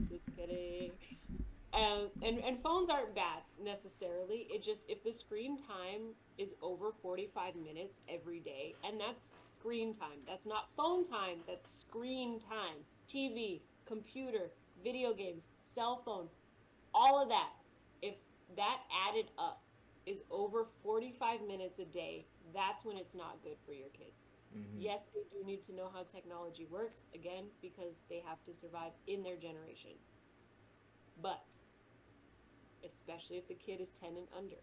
Just kidding. And phones aren't bad necessarily. It just, if the screen time is over 45 minutes every day, and that's screen time. That's not phone time. That's screen time. TV, computer, video games, cell phone, all of that. If that added up is over 45 minutes a day, that's when it's not good for your kid. Yes, they do need to know how technology works, again, because they have to survive in their generation. But, especially if the kid is 10 and under,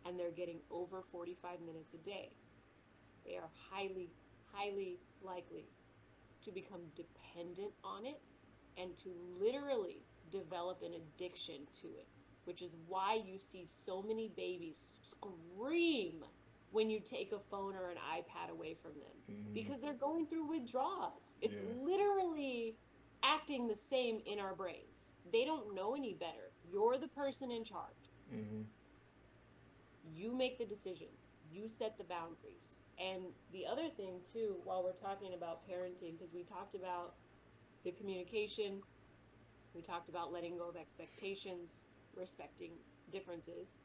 and they're getting over 45 minutes a day, they are highly, highly likely to become dependent on it and to literally develop an addiction to it, which is why you see so many babies scream when you take a phone or an iPad away from them, because they're going through withdrawals. It's literally acting the same in our brains. They don't know any better. You're the person in charge. You make the decisions. You set the boundaries. And the other thing too, while we're talking about parenting, because we talked about the communication, we talked about letting go of expectations, respecting differences.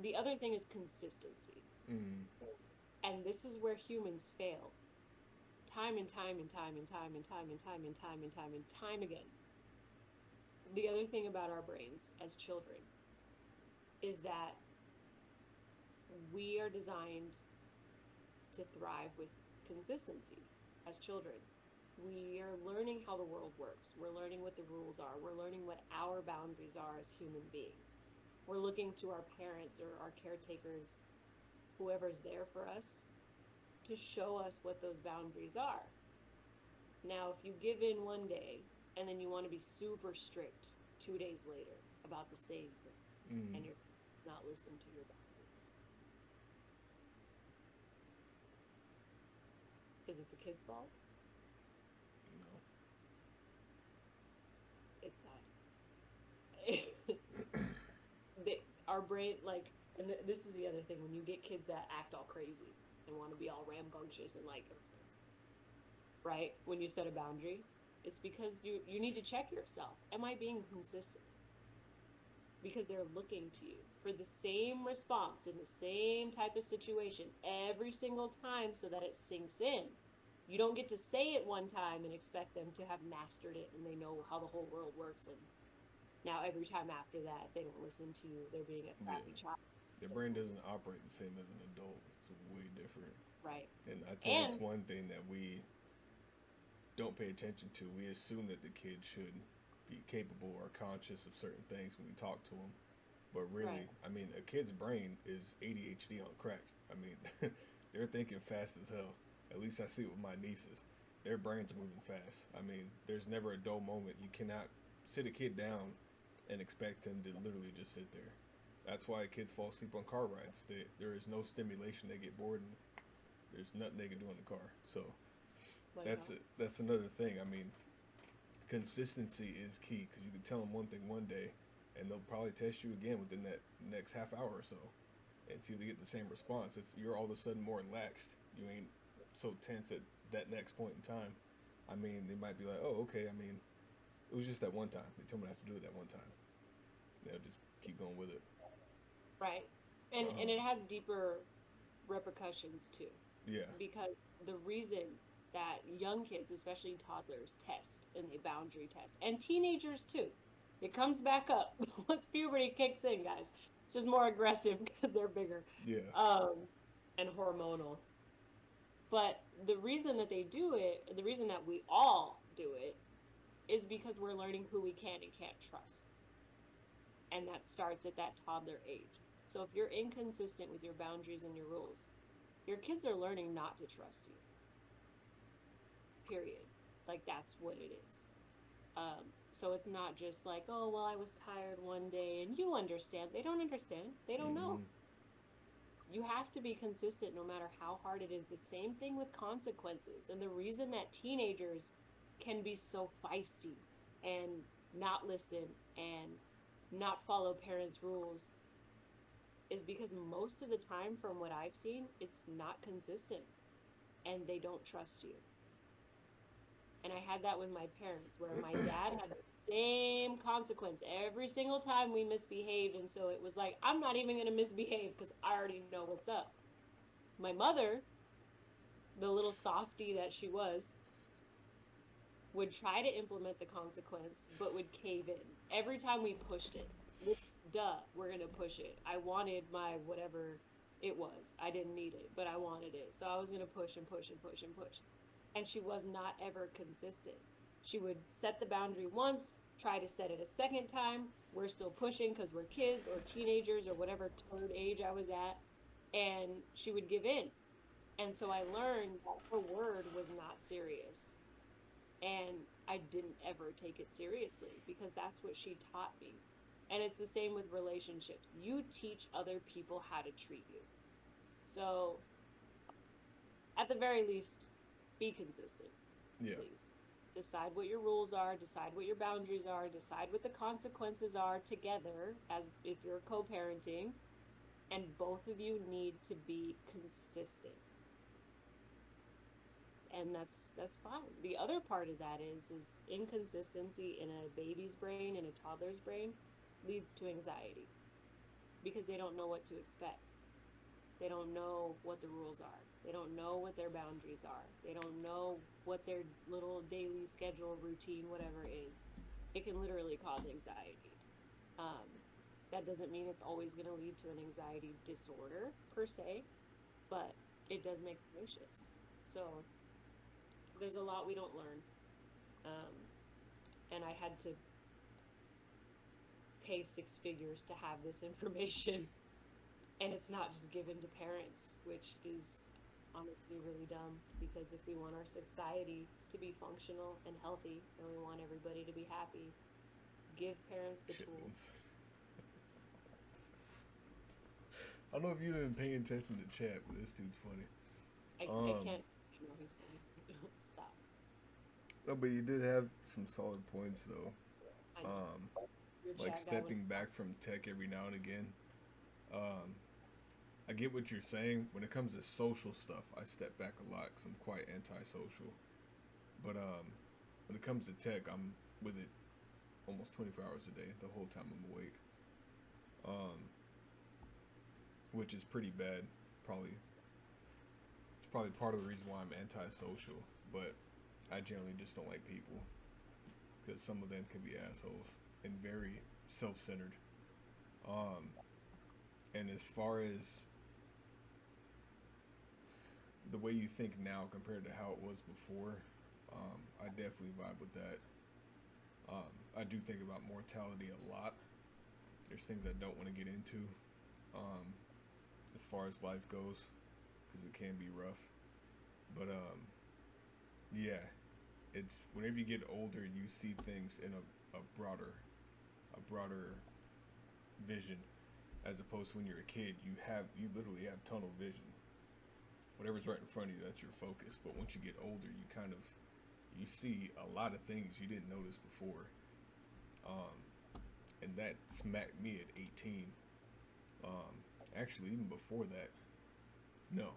The other thing is consistency. And this is where humans fail time and time and time and time and time and time and time and time and time again. The other thing about our brains as children is that we are designed to thrive with consistency as children. We are learning how the world works. We're learning what the rules are. We're learning what our boundaries are as human beings. We're looking to our parents or our caretakers, whoever's there for us, to show us what those boundaries are. Now, if you give in one day and then you want to be super strict 2 days later about the same thing, Mm. and you're not listening to your boundaries, is it the kid's fault? No. It's not. Our brain, like, and this is the other thing, when you get kids that act all crazy and want to be all rambunctious and like, right, when you set a boundary, it's because you need to check yourself. Am I being consistent? Because they're looking to you for the same response in the same type of situation every single time so that it sinks in. You don't get to say it one time and expect them to have mastered it and they know how the whole world works. And now every time after that, if they don't listen to you, they're being a crappy child. Their brain doesn't operate the same as an adult. It's way different. Right. And I think it's one thing that we don't pay attention to. We assume that the kid should be capable or conscious of certain things when we talk to them. But really, Right. I mean, a kid's brain is ADHD on crack. I mean, they're thinking fast as hell. At least I see it with my nieces. Their brains are moving fast. I mean, there's never a dull moment. You cannot sit a kid down and expect them to literally just sit there. That's why kids fall asleep on car rides. There is no stimulation. They get bored and there's nothing they can do in the car. So Like that's another thing. I mean, consistency is key because you can tell them one thing one day and they'll probably test you again within that next half hour or so and see if they get the same response. If you're all of a sudden more relaxed, you ain't so tense at that next point in time, I mean, they might be like, oh, okay, I mean, it was just that one time. They told me not to do it that one time. They'll just keep going with it. Right. And it has deeper repercussions too. Yeah. Because the reason that young kids, especially toddlers, test and they boundary test, and teenagers too, it comes back up once puberty kicks in, guys. It's just more aggressive because they're bigger. Yeah. And hormonal. But the reason that they do it, the reason that we all do it, is because we're learning who we can and can't trust. And that starts at that toddler age. So if you're inconsistent with your boundaries and your rules, your kids are learning not to trust you. Period. Like, that's what it is. So it's not just like, oh, well, I was tired one day and you understand. They don't understand. They don't know. You have to be consistent no matter how hard it is. The same thing with consequences. And the reason that teenagers can be so feisty and not listen and not follow parents' rules is because most of the time, from what I've seen, it's not consistent and they don't trust you. And I had that with my parents, where my dad had the same consequence every single time we misbehaved. And so it was like, I'm not even going to misbehave because I already know what's up. My mother, the little softie that she was, would try to implement the consequence, but would cave in. Every time we pushed it, duh, we're going to push it. I wanted my whatever it was. I didn't need it, but I wanted it. So I was going to push and push and push and push. And she was not ever consistent. She would set the boundary once, try to set it a second time. We're still pushing because we're kids or teenagers or whatever third age I was at. And she would give in. And so I learned that her word was not serious. And I didn't ever take it seriously because that's what she taught me. And it's the same with relationships. You teach other people how to treat you. So, at the very least, be consistent. Yeah. Please. Decide what your rules are, decide what your boundaries are, decide what the consequences are together, as if you're co-parenting, and both of you need to be consistent. And that's fine. The other part of that is inconsistency in a baby's brain and a toddler's brain leads to anxiety because they don't know what to expect. They don't know what the rules are. They don't know what their boundaries are. They don't know what their little daily schedule, routine, whatever is. It can literally cause anxiety. Um, that doesn't mean it's always going to lead to an anxiety disorder per se, but it does make them anxious. So there's a lot we don't learn. And I had to pay 6 figures to have this information. And it's not just given to parents, which is honestly really dumb, because if we want our society to be functional and healthy and we want everybody to be happy, give parents the tools. I don't know if you've been paying attention to chat, but this dude's funny. I can't. No, he's funny. Stop. No, but you did have some solid points though. I know. Your Like chat guy stepping back from tech every now and again. I get what you're saying. When it comes to social stuff, I step back a lot because I'm quite antisocial. But when it comes to tech, I'm with it almost 24 hours a day, the whole time I'm awake. Which is pretty bad. It's probably part of the reason why I'm antisocial. But I generally just don't like people because some of them can be assholes and very self-centered. And as far as the way you think now compared to how it was before, I definitely vibe with that. I do think about mortality a lot. There's things I don't want to get into as far as life goes, because it can be rough. But yeah, it's whenever you get older, you see things in a broader vision, as opposed to when you're a kid, you literally have tunnel vision. Whatever's right in front of you, that's your focus. But once you get older, you see a lot of things you didn't notice before. And that smacked me at 18. Actually, even before that, no,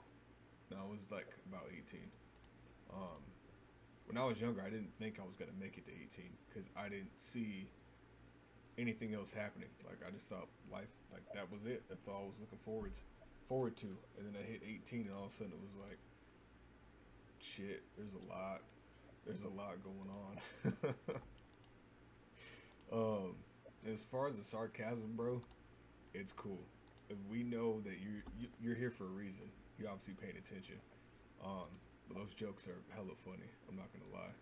I was like about 18. When I was younger, I didn't think I was gonna make it to 18 because I didn't see anything else happening. Like I just thought life, like that was it. That's all I was looking forward to. And then I hit 18, and all of a sudden it was like, shit. There's a lot going on. As far as the sarcasm, bro, it's cool. If we know that you're here for a reason. You're obviously paying attention. But those jokes are hella funny. I'm not gonna lie.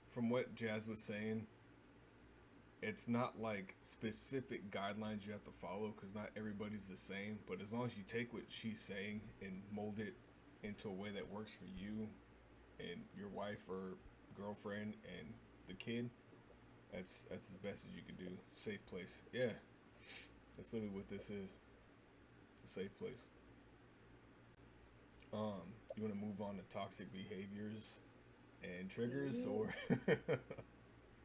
From what Jazz was saying, it's not like specific guidelines you have to follow because not everybody's the same. But as long as you take what she's saying and mold it into a way that works for you and your wife or girlfriend and the kid, that's as best as you can do. Safe place. Yeah, that's literally what this is. It's a safe place. You want to move on to toxic behaviors and triggers, or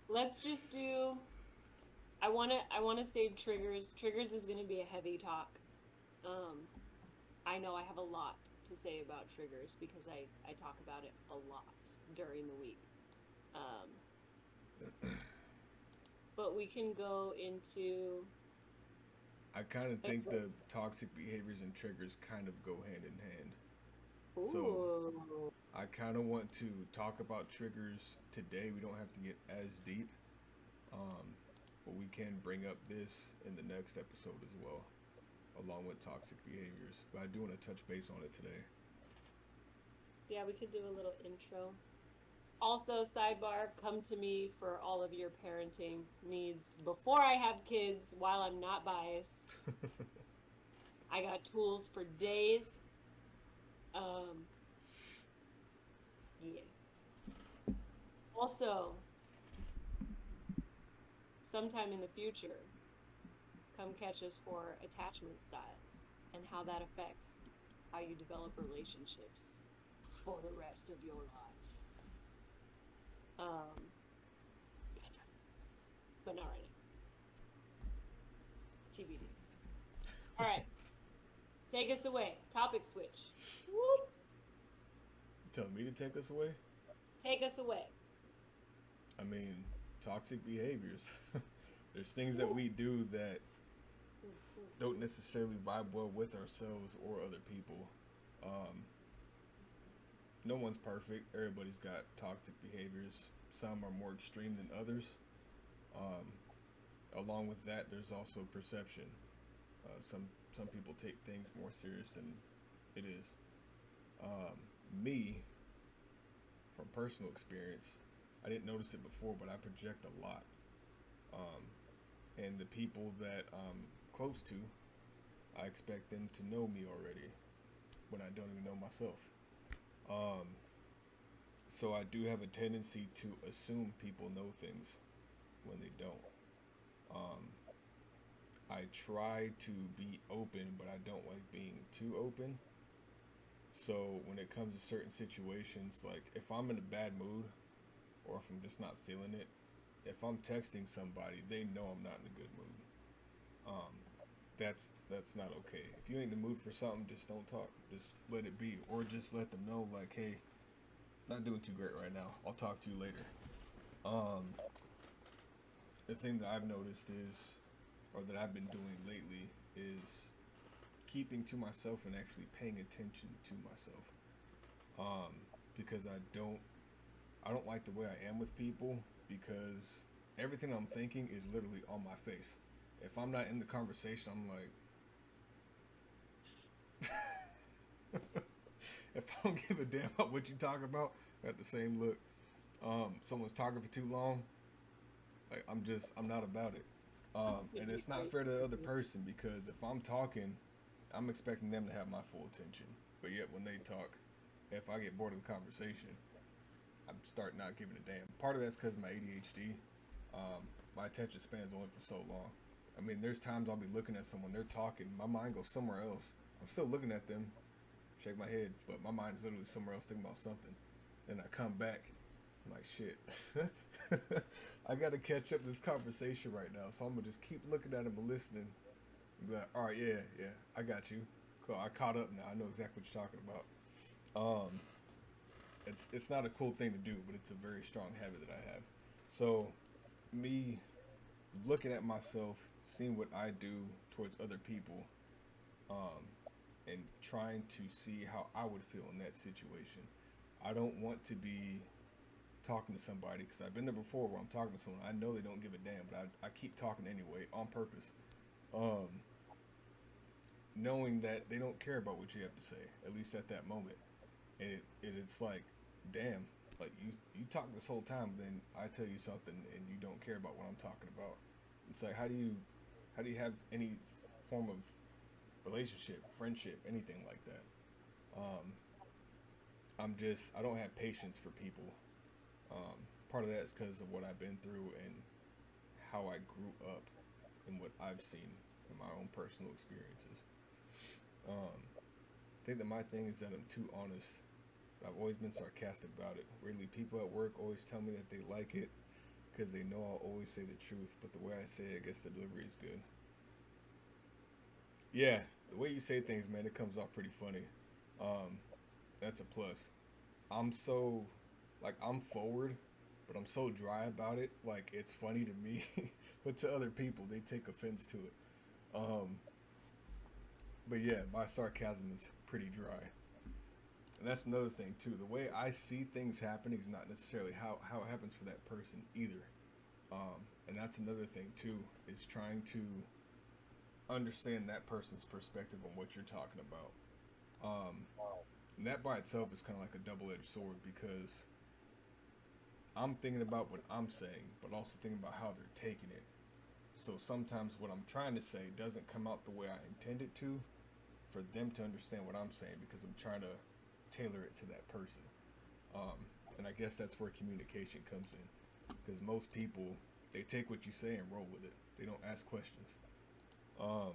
Let's just do. I wanna save triggers. Triggers is gonna be a heavy talk. I know I have a lot to say about triggers because I talk about it a lot during the week. But we can go into. I kind of think the toxic behaviors and triggers kind of go hand in hand. Ooh. So I kind of want to talk about triggers today. We don't have to get as deep, but we can bring up this in the next episode as well, along with toxic behaviors. But I do want to touch base on it today. Yeah, we could do a little intro. Also, sidebar, come to me for all of your parenting needs before I have kids, while I'm not biased. I got tools for days. Yeah. Also, sometime in the future, come catch us for attachment styles and how that affects how you develop relationships for the rest of your life. But not right now. TBD. All right. Take us away. Topic switch. Whoop. Telling me to take us away? Take us away. I mean, toxic behaviors. There's things that we do that don't necessarily vibe well with ourselves or other people. Um, no one's perfect. Everybody's got toxic behaviors. Some are more extreme than others. Um, Along with that, there's also perception. Some people take things more serious than it is. Um, Me, from personal experience, I didn't notice it before, but I project a lot. Um, and the people that I'm close to, I expect them to know me already when I don't even know myself. Um, so I do have a tendency to assume people know things when they don't. Um, I try to be open, but I don't like being too open. So when it comes to certain situations, like if I'm in a bad mood or if I'm just not feeling it, if I'm texting somebody, they know I'm not in a good mood. Um, that's not okay. If you ain't in the mood for something, just don't talk. Just let it be, or just let them know like, hey, not doing too great right now. I'll talk to you later. Um, the thing that I've noticed is, or that I've been doing lately, is keeping to myself and actually paying attention to myself. Um, because I don't like the way I am with people because everything I'm thinking is literally on my face. If I'm not in the conversation, I'm like, if I don't give a damn about what you talking about, I got the same look. Someone's talking for too long, like I'm not about it. And it's not fair to the other person because if I'm talking, I'm expecting them to have my full attention. But yet when they talk, if I get bored of the conversation, I'm start not giving a damn. Part of that's because of my ADHD. My attention span's only for so long. I mean, there's times I'll be looking at someone, they're talking, my mind goes somewhere else. I'm still looking at them, shake my head, but my mind is literally somewhere else thinking about something. Then I come back, I'm like, shit. I gotta catch up this conversation right now, so I'm gonna just keep looking at him and listening. And be like, all right, yeah, I got you. Cool, I caught up now. I know exactly what you're talking about. Um, it's not a cool thing to do, but it's a very strong habit that I have. So, me looking at myself, seeing what I do towards other people, um, and trying to see how I would feel in that situation. I don't want to be talking to somebody because I've been there before where I'm talking to someone. I know they don't give a damn, but I keep talking anyway on purpose. Um, Knowing that they don't care about what you have to say, at least at that moment. And it's like, damn, like you talk this whole time, then I tell you something and you don't care about what I'm talking about. It's like how do you have any form of relationship, friendship, anything like that? Um, I don't have patience for people. Um, Part of that is because of what I've been through and how I grew up and what I've seen in my own personal experiences. I think that my thing is that I'm too honest. I've always been sarcastic about it. Really, people at work always tell me that they like it because they know I'll always say the truth, but the way I say it, I guess the delivery is good. Yeah, the way you say things, man, it comes off pretty funny. Um, that's a plus. I'm so, like, I'm forward, but I'm so dry about it. Like, it's funny to me, but to other people, they take offense to it. Um, but yeah, my sarcasm is pretty dry. And that's another thing too. The way I see things happening is not necessarily how it happens for that person either. And that's another thing too, is trying to understand that person's perspective on what you're talking about. Um, and that by itself is kind of like a double-edged sword because I'm thinking about what I'm saying, but also thinking about how they're taking it. So sometimes what I'm trying to say doesn't come out the way I intend it to for them to understand what I'm saying because I'm trying to tailor it to that person. Um, and I guess that's where communication comes in. Because most people, they take what you say and roll with it. They don't ask questions. Um,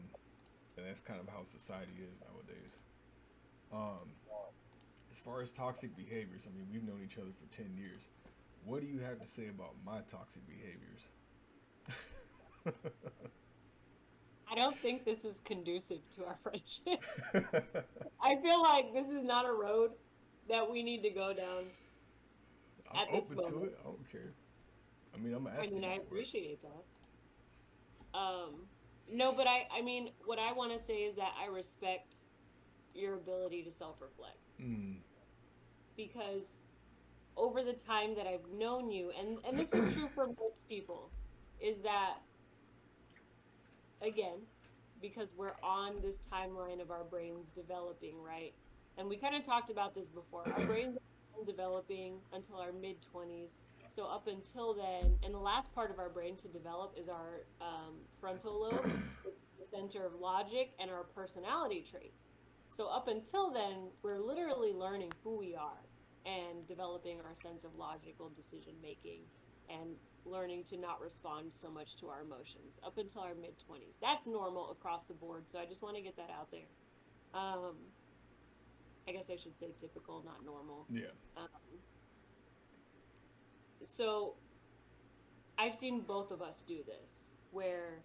and that's kind of how society is nowadays. Um, as far as toxic behaviors, I mean, we've known each other for 10 years. What do you have to say about my toxic behaviors? I don't think this is conducive to our friendship. I feel like this is not a road that we need to go down I'm at this open to moment. it. I don't care. I mean, I'm I asking mean, you I for it. appreciate that. No, but I mean, what I want to say is that I respect your ability to self-reflect Mm. because over the time that I've known you, and this is true for most people, is that again, because we're on this timeline of our brains developing, right? And we kind of talked about this before. Our brains are developing until our mid 20s. So up until then, and the last part of our brain to develop is our frontal lobe, which is the center of logic and our personality traits. So up until then, we're literally learning who we are and developing our sense of logical decision making and learning to not respond so much to our emotions up until our mid 20s. That's normal across the board. So I just want to get that out there. Um, I guess I should say typical, not normal. Yeah. Um, so I've seen both of us do this where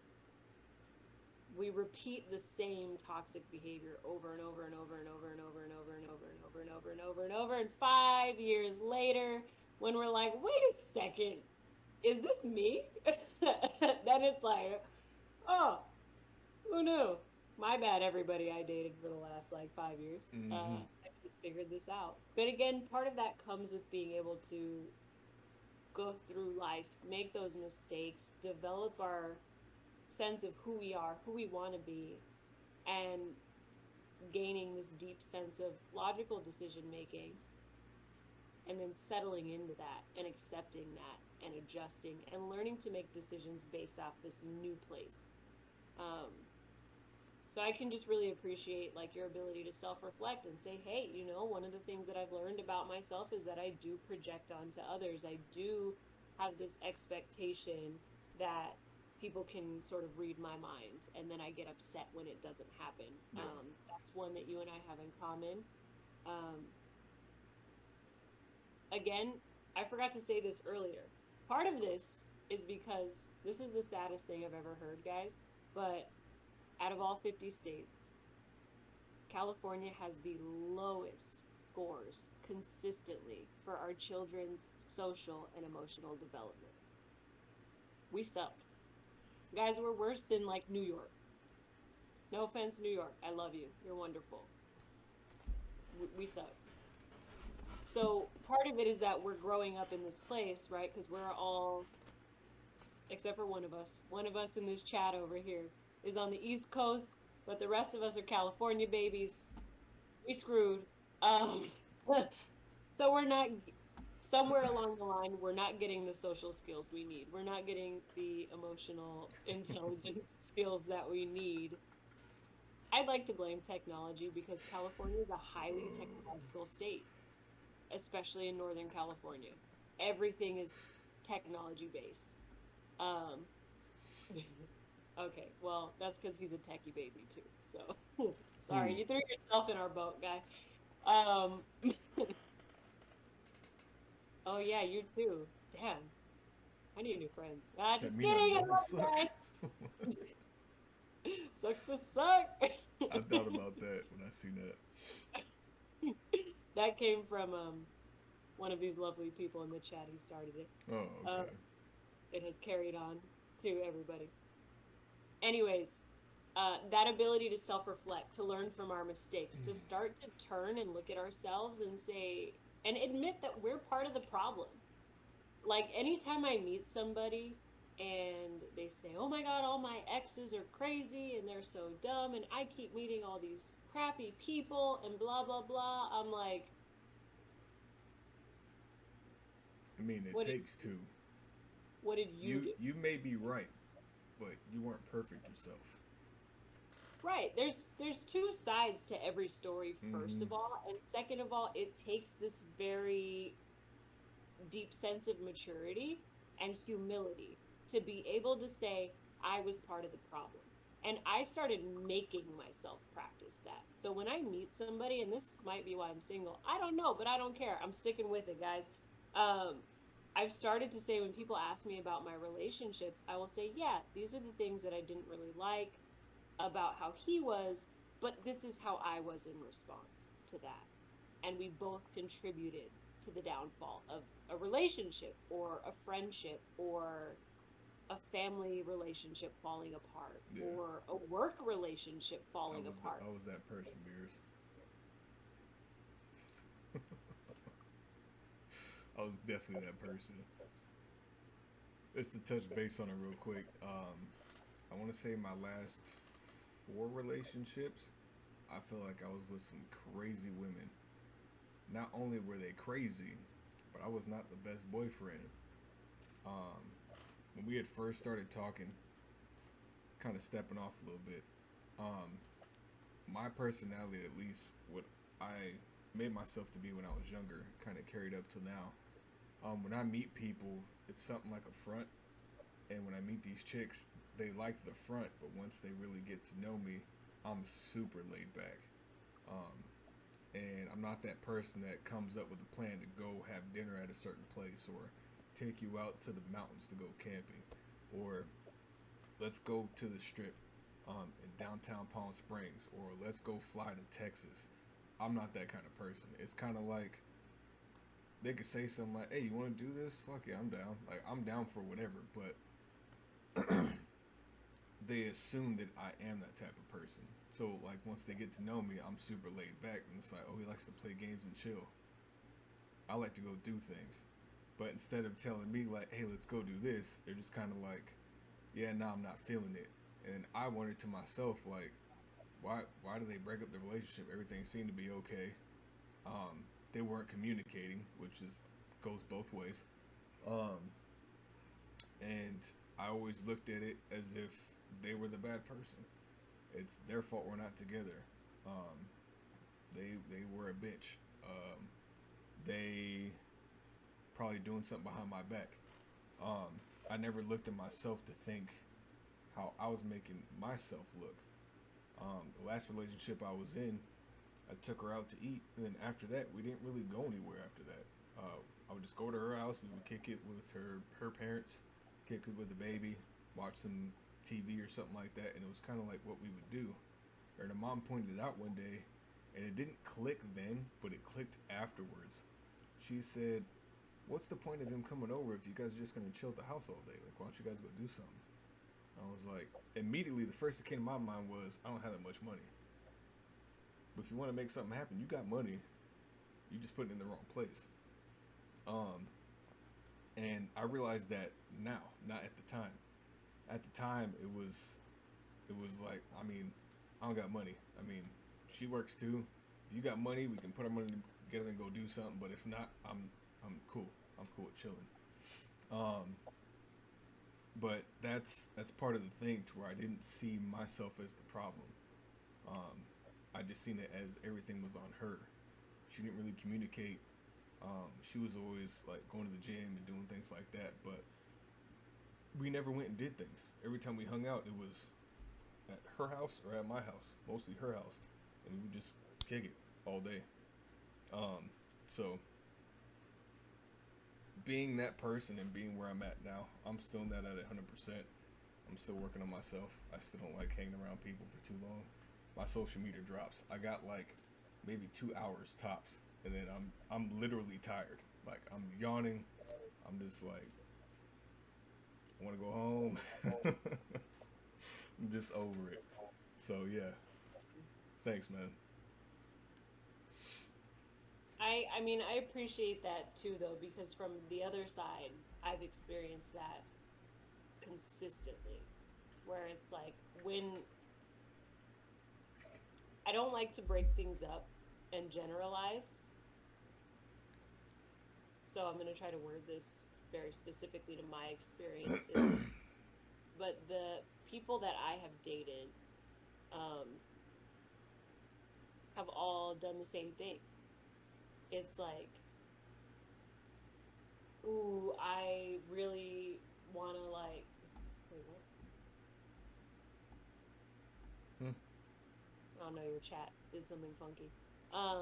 we repeat the same toxic behavior over and over and over and over and over and over and over and over and over and over and over. And 5 years later, when we're like, wait a second, is this me? Then it's like, oh, who knew? My bad, everybody I dated for the last like 5 years. Mm-hmm. I just figured this out. But again, part of that comes with being able to go through life, make those mistakes, develop our sense of who we are, who we want to be, and gaining this deep sense of logical decision making, and then settling into that and accepting that and adjusting and learning to make decisions based off this new place. Um, so I can just really appreciate like your ability to self-reflect and say, hey, you know, one of the things that I've learned about myself is that I do project onto others. I do have this expectation that people can sort of read my mind, and then I get upset when it doesn't happen. Yeah. That's one that you and I have in common. Um, Again, I forgot to say this earlier. Part of this is because this is the saddest thing I've ever heard, guys, but out of all 50 states, California has the lowest scores consistently for our children's social and emotional development. We suck. Guys, we're worse than like New York. No offense, New York. I love you. You're wonderful. We suck. So part of it is that we're growing up in this place, right? Because we're all, except for one of us in this chat over here is on the East Coast, but the rest of us are California babies. We screwed. Um, so we're not, somewhere along the line, we're not getting the social skills we need. We're not getting the emotional intelligence skills that we need. I'd like to blame technology because California is a highly technological state, especially in Northern California. Everything is technology based. Um, okay, well, that's because he's a techie baby too. So, sorry, you threw yourself in our boat, guy. Um, oh yeah, you too. Damn, I need new friends. Ah, Does that just mean I kidding. I never love suck? guys. Sucks to suck. I thought about that when I seen that. That came from one of these lovely people in the chat who started it. Oh, okay. It has carried on to everybody. Anyways, that ability to self-reflect, to learn from our mistakes, to start to turn and look at ourselves and say, and admit that we're part of the problem. Like anytime I meet somebody and they say, oh my God, all my exes are crazy and they're so dumb and I keep meeting all these crappy people and blah, blah, blah. I'm like, I mean, it what takes two. what did you do? You may be right, but you weren't perfect yourself. Right. There's two sides to every story, first Mhm. of all, and second of all, it takes this very deep sense of maturity and humility to be able to say I was part of the problem. And I started making myself practice that. So when I meet somebody, and this might be why I'm single, I don't know, but I don't care. I'm sticking with it, guys. Um, I've started to say when people ask me about my relationships, I will say, yeah, these are the things that I didn't really like about how he was, but this is how I was in response to that. And we both contributed to the downfall of a relationship or a friendship or a family relationship falling apart Yeah. or a work relationship falling apart. I was that person, Beers. I was definitely that person. Just to touch base on it real quick, I want to say my last 4 relationships, I feel like I was with some crazy women. Not only were they crazy, but I was not the best boyfriend. Um, when we had first started talking, kind of stepping off a little bit, um, my personality, at least what I made myself to be when I was younger, kind of carried up till now. When I meet people, it's something like a front, and when I meet these chicks, they like the front, but once they really get to know me, I'm super laid back. Um, and I'm not that person that comes up with a plan to go have dinner at a certain place or take you out to the mountains to go camping or let's go to the strip in downtown Palm Springs or let's go fly to Texas. I'm not that kind of person. It's kind of like they could say something like, "Hey, you want to do this? Fuck yeah, I'm down." Like I'm down for whatever, but they assume that I am that type of person. So like once they get to know me, I'm super laid back and it's like, oh, he likes to play games and chill. I like to go do things. But instead of telling me like, hey, let's go do this, they're just kind of like, yeah, no, I'm not feeling it. And I wondered to myself like, why do they break up the relationship? Everything seemed to be okay. They weren't communicating, which is goes both ways. Um, and I always looked at it as if they were the bad person. It's their fault we're not together. Um, they were a bitch. They probably doing something behind my back. I never looked at myself to think how I was making myself look. The last relationship I was in, I took her out to eat, and then after that, we didn't really go anywhere after that. I would just go to her house. We would kick it with her parents, kick it with the baby, watch some TV or something like that, and it was kind of like what we would do. And her mom pointed it out one day, and it didn't click then, but it clicked afterwards. She said, "What's the point of him coming over if you guys are just gonna chill at the house all day? Like, why don't you guys go do something?" I was like, immediately the first thing came to my mind was, I don't have that much money. But if you want to make something happen, you got money. You just put it in the wrong place. Um, and I realized that now, not at the time. At the time, it was like, I mean, I don't got money. I mean, she works too. If you got money, we can put our money together and go do something. But if not, I'm cool. I'm cool with chilling. Um, but that's part of the thing to where I didn't see myself as the problem. Um, I just seen it as everything was on her. She didn't really communicate. She was always like going to the gym and doing things like that, but we never went and did things. Every time we hung out, it was at her house or at my house, mostly her house, and we would just kick it all day. So being that person and being where I'm at now, I'm still not at 100%. I'm still working on myself. I still don't like hanging around people for too long. My social media drops. I got like maybe 2 hours tops, and then I'm literally tired. Like I'm yawning. I'm just like, I want to go home. I'm just over it. So yeah, thanks, man. I mean, I appreciate that too, though, because from the other side, I've experienced that consistently, where it's like when I don't like to break things up and generalize, so I'm going to try to word this very specifically to my experiences. But the people that I have dated um, have all done the same thing. It's like, ooh, I really want to like, wait, what? Oh no, your chat did something funky.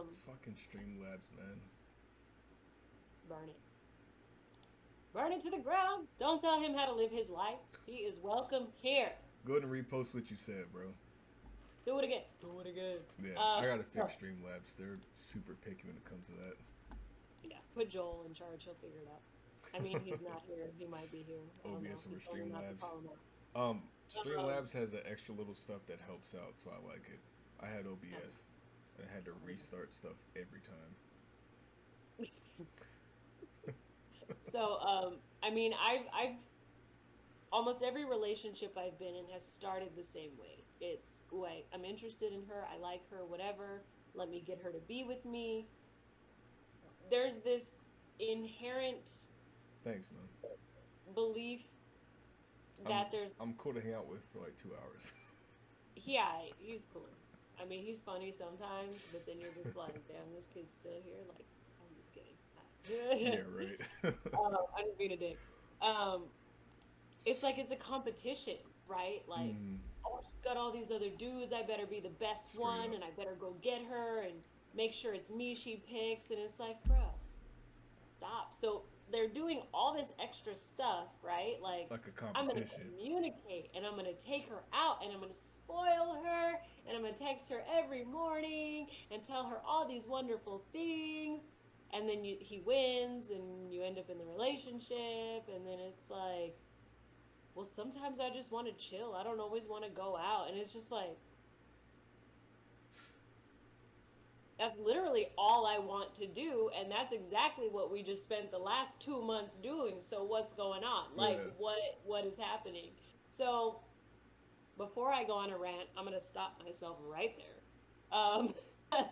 It's fucking Streamlabs, man. Burn it. Burn it to the ground. Don't tell him how to live his life. He is welcome here. Go ahead and repost what you said, bro. Do it again. Do it again. Yeah, I gotta fix Streamlabs. They're super picky when it comes to that. Yeah, put Joel in charge. He'll figure it out. I mean, he's not here. He might be here. I don't know. OBS He over told me not to Streamlabs. call him out. Streamlabs has the extra little stuff that helps out, so I like it. I had OBS, and I had to restart stuff every time. So, I mean, I've almost every relationship I've been in has started the same way. It's, wait, I'm interested in her, I like her, whatever. Let me get her to be with me. There's this inherent Thanks, man. belief that there's, I'm cool to hang out with for like 2 hours. yeah, he's cool. I mean, he's funny sometimes, but then you're just like, damn, this kid's still here. Like, I'm just kidding. Yeah, right. I'm just being a dick. It's like it's a competition, right? Like, oh, she's got all these other dudes. I better be the best Straight one, up. and I better go get her and make sure it's me she picks. And it's like, bro, stop. So they're doing all this extra stuff, right? Like Like a I'm gonna competition. communicate, and I'm gonna take her out, and I'm gonna spoil her, and I'm gonna text her every morning and tell her all these wonderful things. And then he wins, and you end up in the relationship, and then it's like, well, sometimes I just want to chill. I don't always want to go out. And it's just like, that's literally all I want to do. And that's exactly what we just spent the last 2 months doing. So what's going on? Like, Yeah. what is happening? So before I go on a rant, I'm going to stop myself right there.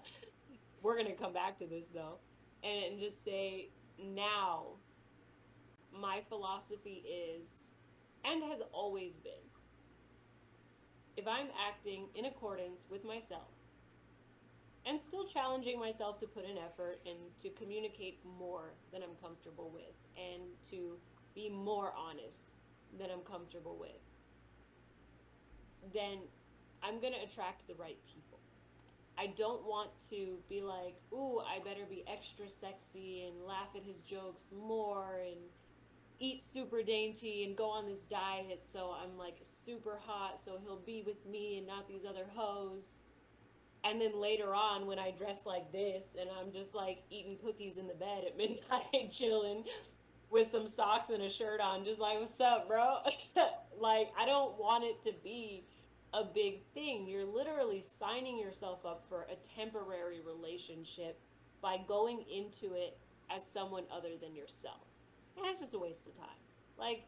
We're going to come back to this though, and just say, now my philosophy is, and has always been, if I'm acting in accordance with myself and still challenging myself to put in effort and to communicate more than I'm comfortable with and to be more honest than I'm comfortable with, then I'm going to attract the right people. I don't want to be like, ooh, I better be extra sexy and laugh at his jokes more and eat super dainty and go on this diet so I'm like super hot so he'll be with me and not these other hoes. And then later on, when I dress like this and I'm just like eating cookies in the bed at midnight, chilling with some socks and a shirt on, just like, what's up, bro? Like, I don't want it to be a big thing. You're literally signing yourself up for a temporary relationship by going into it as someone other than yourself. And that's just a waste of time. Like,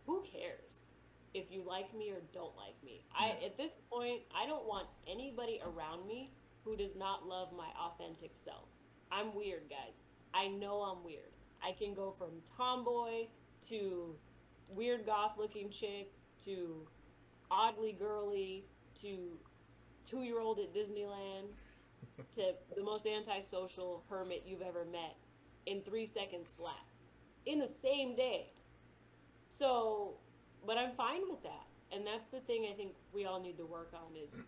who cares if you like me or don't like me? At this point, I don't want anybody around me who does not love my authentic self. I'm weird, guys. I know I'm weird. I can go from tomboy to weird goth looking chick to oddly girly to 2-year-old at Disneyland to the most antisocial hermit you've ever met in 3 seconds flat in the same day. So, but I'm fine with that. And that's the thing I think we all need to work on is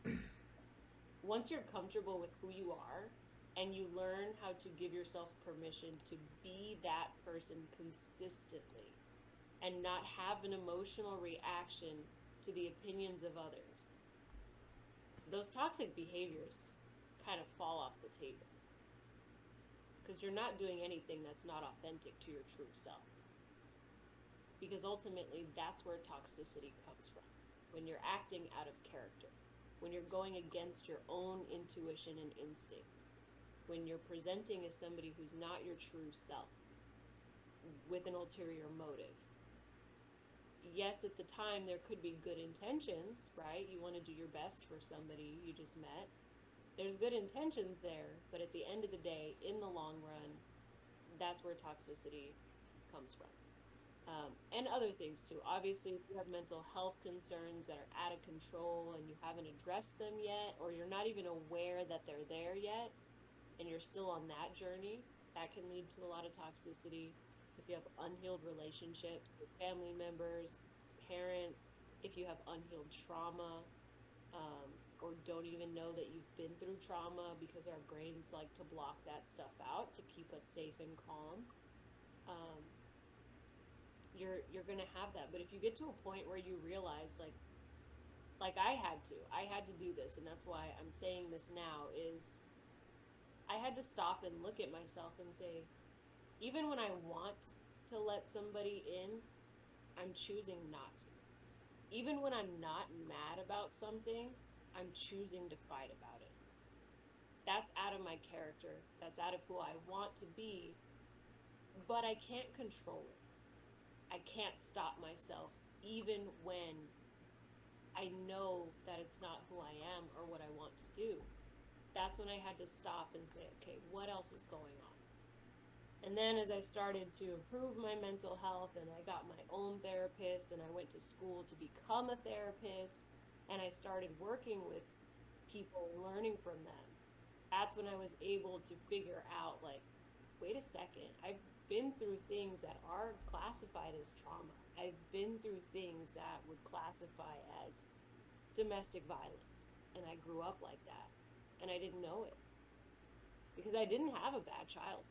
once you're comfortable with who you are and you learn how to give yourself permission to be that person consistently and not have an emotional reaction to the opinions of others, those toxic behaviors kind of fall off the table because you're not doing anything that's not authentic to your true self. Because ultimately, that's where toxicity comes from. When you're acting out of character, when you're going against your own intuition and instinct, when you're presenting as somebody who's not your true self with an ulterior motive. Yes, at the time, there could be good intentions, right? You want to do your best for somebody you just met. There's good intentions there, but at the end of the day, in the long run, that's where toxicity comes from. And other things too. Obviously, if you have mental health concerns that are out of control and you haven't addressed them yet, or you're not even aware that they're there yet, and you're still on that journey, that can lead to a lot of toxicity. If you have unhealed relationships with family members, parents, if you have unhealed trauma, or don't even know that you've been through trauma because our brains like to block that stuff out to keep us safe and calm, you're gonna have that. But if you get to a point where you realize like I had to do this, and that's why I'm saying this now, is I had to stop and look at myself and say, even when I want to let somebody in, I'm choosing not to. Even when I'm not mad about something, I'm choosing to fight about it. That's out of my character. That's out of who I want to be, but I can't control it. I can't stop myself, even when I know that it's not who I am or what I want to do. That's when I had to stop and say, okay, what else is going on? And then as I started to improve my mental health and I got my own therapist and I went to school to become a therapist and I started working with people, learning from them, that's when I was able to figure out, like, wait a second, I've been through things that are classified as trauma. I've been through things that would classify as domestic violence. And I grew up like that. And I didn't know it. Because I didn't have a bad childhood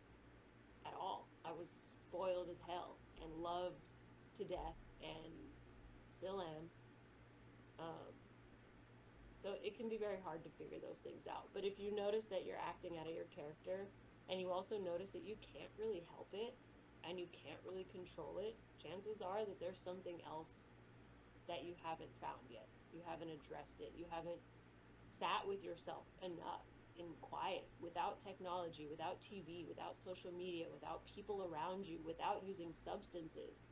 at all. I was spoiled as hell and loved to death and still am. So it can be very hard to figure those things out. But if you notice that you're acting out of your character, and you also notice that you can't really help it, and you can't really control it, chances are that there's something else that you haven't found yet. You haven't addressed it. You haven't sat with yourself enough in quiet, without technology, without TV, without social media, without people around you, without using substances.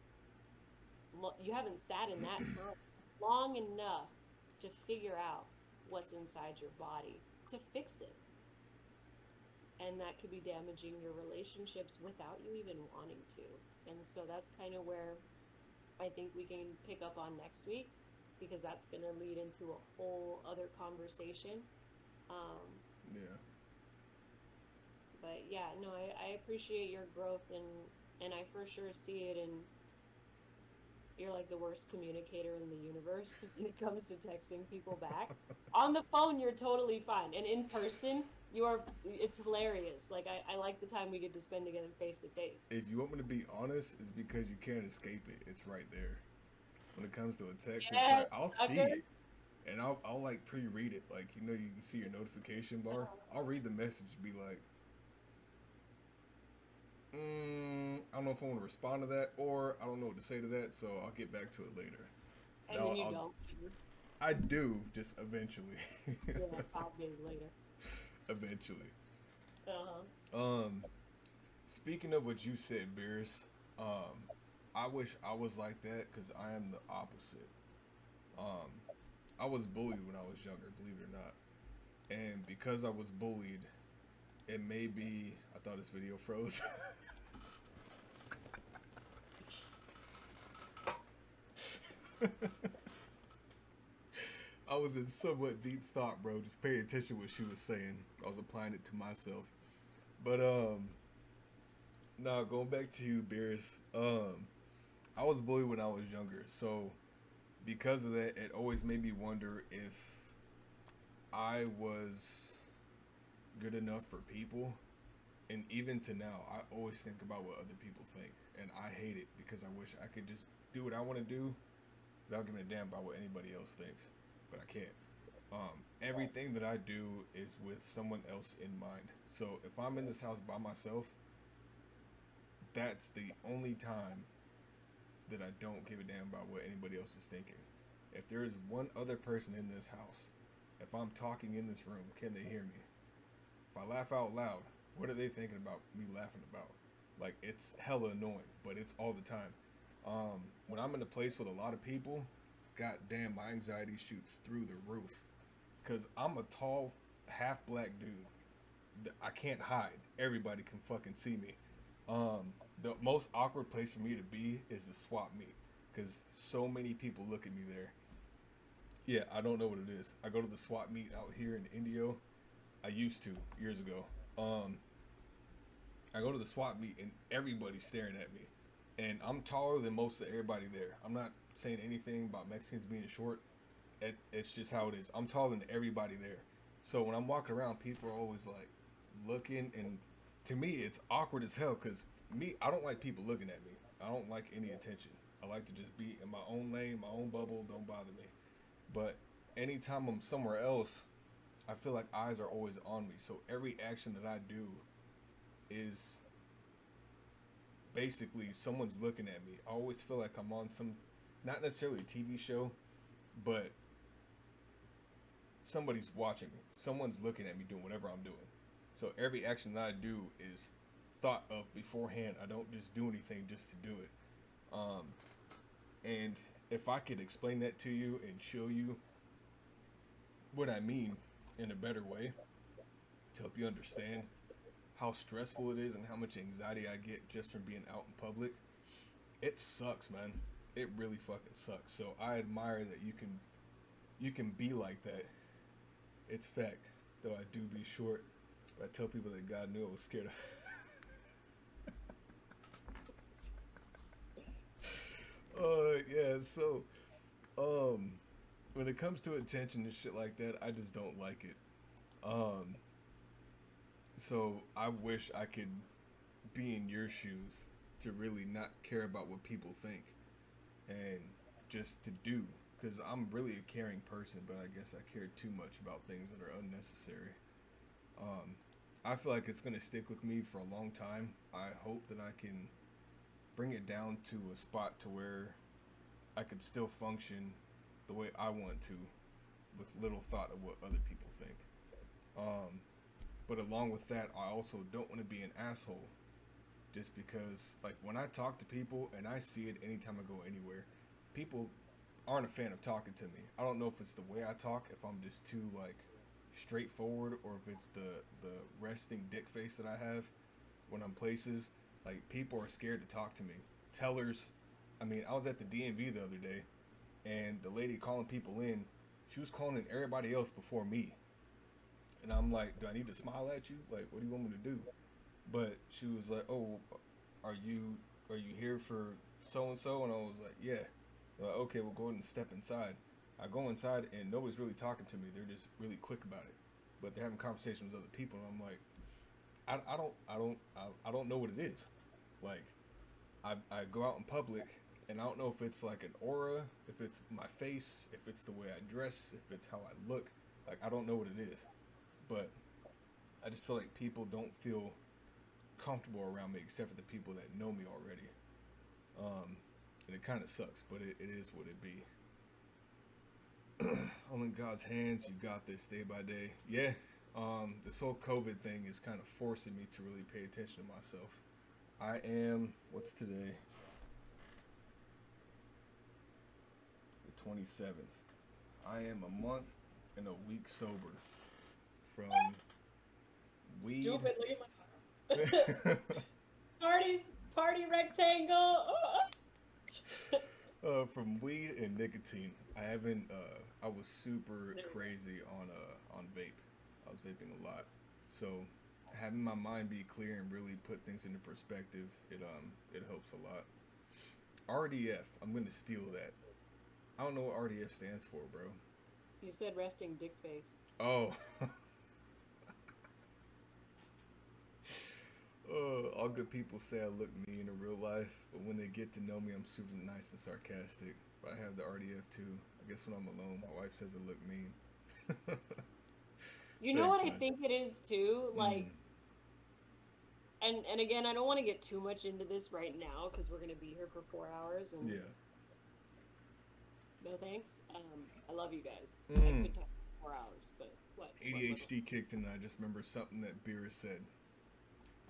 You haven't sat in that time long enough to figure out what's inside your body to fix it. And that could be damaging your relationships without you even wanting to. And so that's kind of where I think we can pick up on next week, because that's going to lead into a whole other conversation. Yeah. But yeah, no, I appreciate your growth, and I for sure see it. And you're like the worst communicator in the universe when it comes to texting people back. On the phone, you're totally fine. And in person, it's hilarious. Like, I like the time we get to spend together face to face. If you want me to be honest, it's because you can't escape it. It's right there. When it comes to a text, it's like, I'll see it. And I'll like pre-read it. Like, you can see your notification bar. I'll read the message and be like, I don't know if I want to respond to that, or I don't know what to say to that, so I'll get back to it later. And then you don't. I do, just eventually. Yeah, 5 days later. Eventually. Uh-huh. Speaking of what you said, Beers, I wish I was like that, because I am the opposite. I was bullied when I was younger, believe it or not. And because I was bullied, it may be... I thought this video froze. I was in somewhat deep thought, bro. Just paying attention to what she was saying. I was applying it to myself. But, now going back to you, Beers. I was bullied when I was younger. So, because of that, it always made me wonder if I was good enough for people. And even to now, I always think about what other people think. And I hate it, because I wish I could just do what I want to do without giving a damn about what anybody else thinks. But I can't. Everything that I do is with someone else in mind. So if I'm in this house by myself, that's the only time that I don't give a damn about what anybody else is thinking. If there is one other person in this house, if I'm talking in this room, can they hear me? If I laugh out loud, what are they thinking about me laughing about? Like, it's hella annoying, but it's all the time. When I'm in a place with a lot of people, goddamn, my anxiety shoots through the roof. Because I'm a tall, half-black dude. I can't hide. Everybody can fucking see me. The most awkward place for me to be is the swap meet. Because so many people look at me there. Yeah, I don't know what it is. I go to the swap meet out here in Indio. I used to, years ago. I go to the swap meet and everybody's staring at me. And I'm taller than most of everybody there. I'm not saying anything about Mexicans being short. It's just how it is. I'm taller than everybody there. So when I'm walking around, people are always like looking, and to me it's awkward as hell, because I don't like people looking at me. I don't like any attention. I like to just be in my own lane, my own bubble, don't bother me. But anytime I'm somewhere else, I feel like eyes are always on me. So every action that I do is basically someone's looking at me. I always feel like I'm on some, not necessarily a TV show, but somebody's watching me. Someone's looking at me doing whatever I'm doing. So every action that I do is thought of beforehand. I don't just do anything just to do it. And if I could explain that to you and show you what I mean in a better way to help you understand how stressful it is and how much anxiety I get just from being out in public, it sucks, man. It really fucking sucks. So I admire that you can be like that. It's fact, though I do be short. But I tell people that God knew I was scared of. Yeah, so when it comes to attention and shit like that, I just don't like it. So I wish I could be in your shoes to really not care about what people think and just to do, because I'm really a caring person, but I guess I care too much about things that are unnecessary. I feel like it's going to stick with me for a long time. I hope that I can bring it down to a spot to where I could still function the way I want to with little thought of what other people think. But along with that, I also don't want to be an asshole just because, like, when I talk to people, and I see it anytime I go anywhere, people aren't a fan of talking to me. I don't know if it's the way I talk, if I'm just too, like, straightforward, or if it's the resting dick face that I have when I'm places. Like, people are scared to talk to me. Tellers, I mean, I was at the DMV the other day, and the lady calling people in, she was calling in everybody else before me. And I'm like, do I need to smile at you? Like, what do you want me to do? But she was like, oh, are you here for so-and-so? And I was like, yeah. Like, okay, we'll go ahead and step inside. I go inside, and nobody's really talking to me. They're just really quick about it. But they're having conversations with other people, and I'm like, I don't know what it is. Like, I go out in public, and I don't know if it's like an aura, if it's my face, if it's the way I dress, if it's how I look. Like, I don't know what it is. But I just feel like people don't feel comfortable around me except for the people that know me already. And it kind of sucks, but it is what it be. All in God's hands, you got this day by day. Yeah, this whole COVID thing is kind of forcing me to really pay attention to myself. I am, what's today? The 27th. I am a month and a week sober from weed. Stupidly. Party rectangle. From weed and nicotine. I haven't. I was super crazy on vape. I was vaping a lot. So having my mind be clear and really put things into perspective, it helps a lot. RDF. I'm gonna steal that. I don't know what RDF stands for, bro. You said resting dick face. Oh. All good people say I look mean in real life, but when they get to know me, I'm super nice and sarcastic. But I have the RDF too. I guess when I'm alone, my wife says I look mean. You know what I think it is too? Like, and again, I don't want to get too much into this right now because we're going to be here for 4 hours. And yeah. No thanks. I love you guys. I could talk for 4 hours, but what? ADHD kicked in, and I just remember something that Beerus said.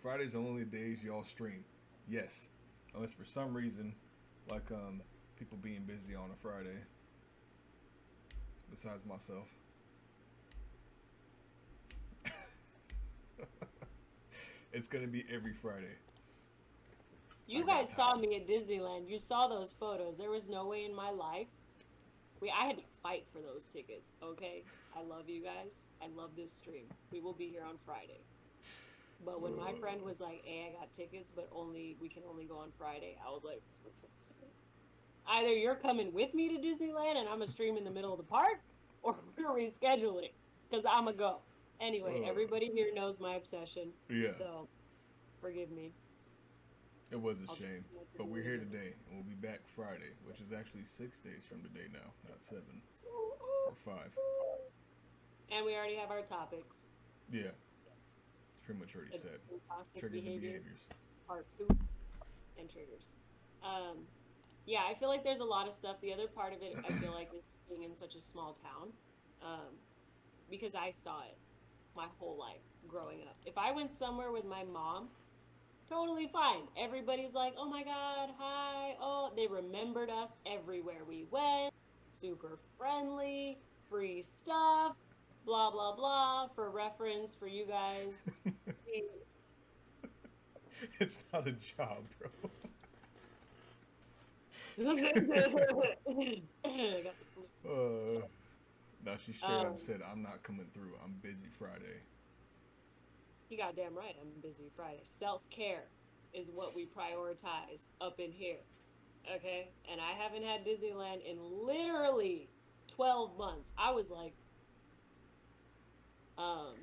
Fridays are only the days y'all stream. Yes. Unless for some reason, like people being busy on a Friday. Besides myself. It's gonna be every Friday. You guys saw me at Disneyland. You saw those photos. There was no way in my life. I had to fight for those tickets, okay? I love you guys. I love this stream. We will be here on Friday. But when my friend was like, hey, I got tickets, but we can only go on Friday, I was like, either you're coming with me to Disneyland and I'm going to stream in the middle of the park, or we're rescheduling, because I'm going to go. Anyway, everybody here knows my obsession. Yeah. So, forgive me. It was a shame. But we're here today, and we'll be back Friday, which is actually 6 days from today now, not 7 or 5. And we already have our topics. Yeah. Pretty much already said. Triggers and behaviors. Part 2. and triggers. Um, yeah, I feel like there's a lot of stuff. The other part of it, I feel like, is being in such a small town, um, because I saw it my whole life growing up. If I went somewhere with my mom, totally fine. Everybody's like, "Oh my God, hi!" Oh, they remembered us everywhere we went. Super friendly, free stuff, blah blah blah. For reference, for you guys, It's not a job, bro. Got the flu. Uh, So, now she straight up um, said, "I'm not coming through. I'm busy Friday." you goddamn right. I'm busy Friday. Self-care is what we prioritize up in here. Okay? And I haven't had Disneyland in literally 12 months. I was like, um,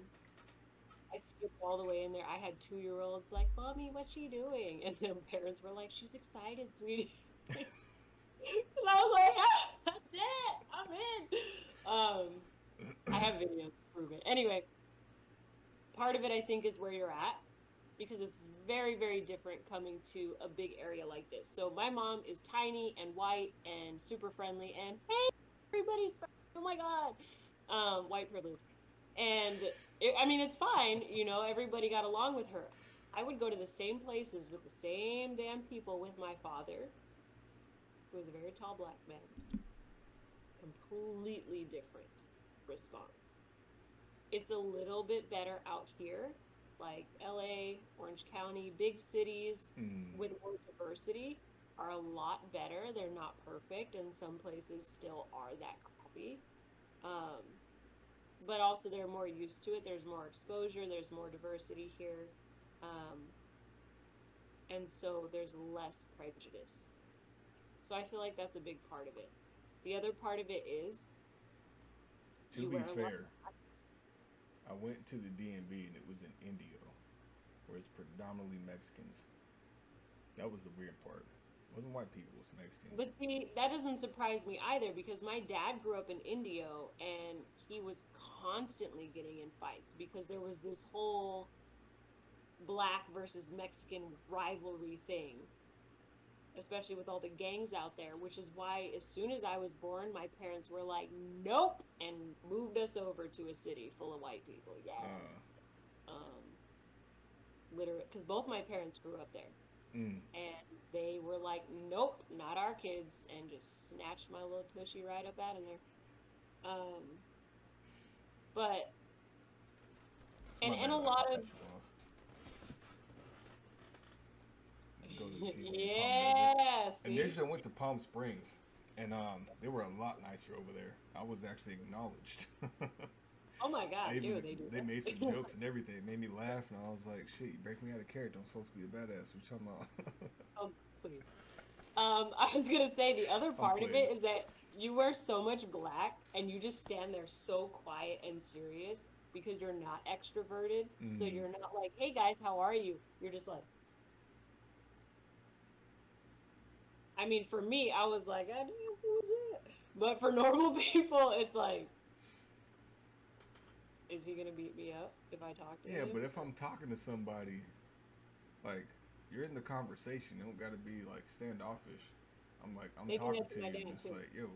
I skipped all the way in there. I had 2-year-olds like, "Mommy, what's she doing?" And then parents were like, "She's excited, sweetie." And I was like, "Ah, I'm in. I have videos to prove it. Anyway, part of it I think is where you're at because it's very, very different coming to a big area like this. So my mom is tiny and white and super friendly and hey, everybody's oh my god, white privilege. And I mean, it's fine, you know, everybody got along with her. I would go to the same places with the same damn people with my father, who was a very tall black man. Completely different response. It's a little bit better out here, like LA, Orange County, big cities Mm. with more diversity are a lot better. They're not perfect, and some places still are that crappy. Um, but also they're more used to it. There's more exposure. There's more diversity here, um, and so there's less prejudice. So I feel like that's a big part of it. The other part of it is To you be wear a lot. fair, I went to the DMV and it was in Indio, where it's predominantly Mexicans. That was the weird part. It wasn't white people, it was Mexicans. But see, that doesn't surprise me either because my dad grew up in Indio and he was constantly getting in fights because there was this whole black versus Mexican rivalry thing, especially with all the gangs out there, which is why as soon as I was born, my parents were like, "Nope," and moved us over to a city full of white people. Yeah. Um, literally, because both my parents grew up there. Mm. And they were like, "Nope, not our kids," and just snatched my little tushy right up out of there. But My and bad, a I lot cut of you off. Go to the TV in Palm Desert. yeah, see, Initially, I went to Palm Springs, and they were a lot nicer over there. I was actually acknowledged. oh my god, ew, they do They that. made some jokes and everything. It made me laugh, and I was like, "Shit, you break me out of character. I'm supposed to be a badass. What you talking about?" Oh, please. I was gonna say the other I'm part of playing. it is that you wear so much black and you just stand there so quiet and serious because you're not extroverted. So Mm. you're not like, "Hey guys, how are you?" You're just like, I mean, for me, I was like, "I don't know who's it," but for normal people, it's like, is he gonna beat me up if I talk to Yeah, him? but if I'm talking to somebody, like you're in the conversation, you don't got to be like standoffish. I'm They do talking that to to my you, and dad it's too. like, yo,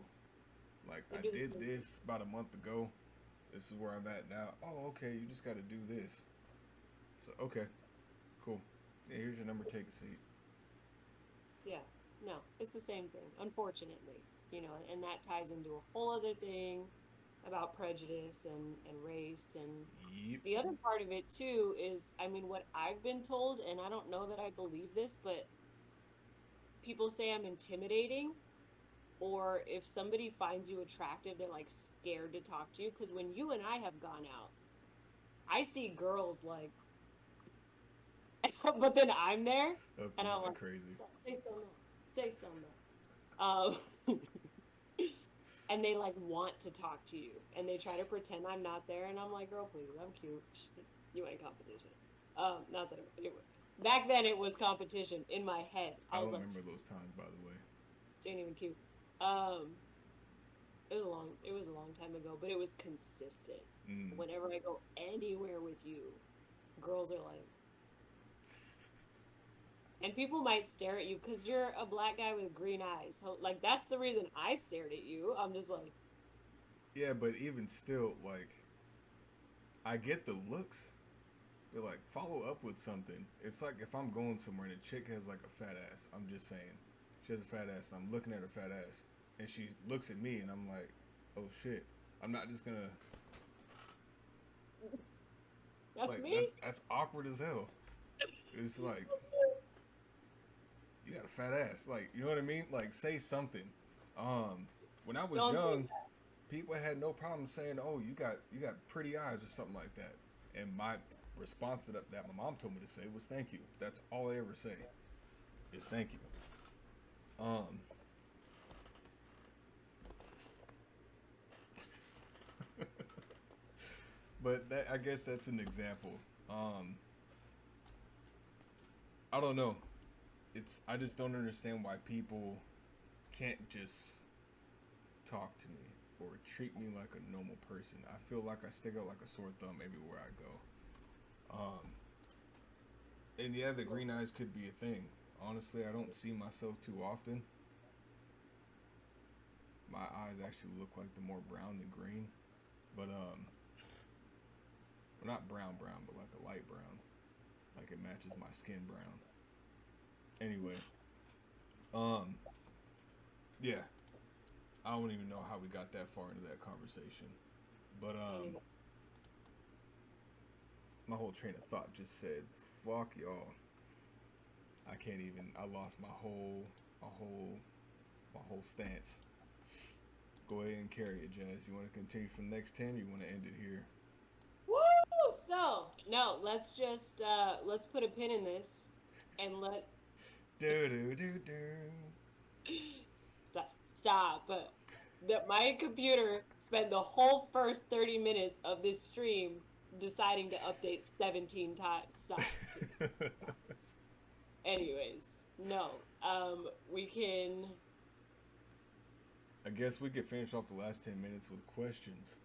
like They I do the did same. this about a month ago. This is where I'm at now. Oh, okay. You just got to do this. So okay, cool. Yeah, here's your number. Take a seat. Yeah, no, it's the same thing, unfortunately, you know, and that ties into a whole other thing about prejudice and race. And Yep. the other part of it, too, is I mean, what I've been told, and I don't know that I believe this, but people say I'm intimidating, or if somebody finds you attractive, they're like scared to talk to you. Because when you and I have gone out, I see girls like, but then I'm there, That's and I'm like, crazy. Say something, say something." Um, and they like want to talk to you and they try to pretend I'm not there and I'm like, "Girl, please, I'm cute. You ain't competition." Not that it was. Back then it was competition in my head. I I was don't like, remember those times, by the way. "She ain't even cute." Um, it was a long time ago, but it was consistent. Mm. Whenever I go anywhere with you, girls are like, And people might stare at you because you're a black guy with green eyes. So, like, that's the reason I stared at you. I'm just like, Yeah, but even still, like, I get the looks, but like, follow up with something. It's like if I'm going somewhere and a chick has like a fat ass. I'm just saying, she has a fat ass, and I'm looking at her fat ass, and she looks at me, and I'm like, oh shit. I'm not just gonna that's like me. that's awkward as hell. It's like you got a fat ass. Like, you know what I mean? Like, say something. Um, when I was Don't say young, that. people had no problem saying, "Oh, you got pretty eyes" or something like that. And my response to that my mom told me to say was "thank you." That's all I ever say is "thank you." Um, but that, I guess that's an example. Um, I don't know. I just don't understand why people can't just talk to me or treat me like a normal person. I feel like I stick out like a sore thumb everywhere I go. And yeah, the green eyes could be a thing. Honestly, I don't see myself too often. My eyes actually look like the more brown than green, but well, not brown brown, but like a light brown, like it matches my skin brown. Anyway, um, yeah, I don't even know how we got that far into that conversation, but my whole train of thought just said, "Fuck y'all." I can't even. I lost my whole, my whole stance. Go ahead and carry it, Jazz. You want to continue from next 10? Or you want to end it here? Woo! So, no, let's put a pin in this and let Do do do do. stop. That my computer spent the whole first 30 minutes of this stream deciding to update 17 times. Stop. Anyways, no. We can. I guess we could finish off the last 10 minutes with questions.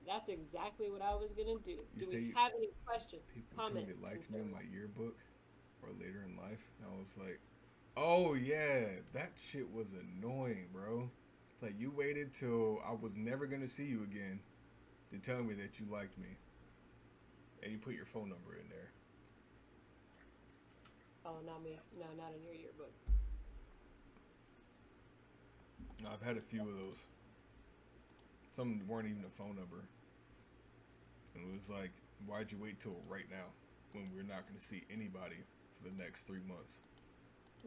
That's exactly what I was gonna do. You Do say we have any questions, people told me comments, they liked me on concerns? my yearbook or later in life, and I was like, oh yeah, that shit was annoying, bro. Like, you waited till I was never gonna see you again to tell me that you liked me, and you put your phone number in there. Oh, not me. No, not in your yearbook. I've had a few of those. Some weren't even a phone number. And it was like, why'd you wait till right now when we're not going to see anybody for the next 3 months?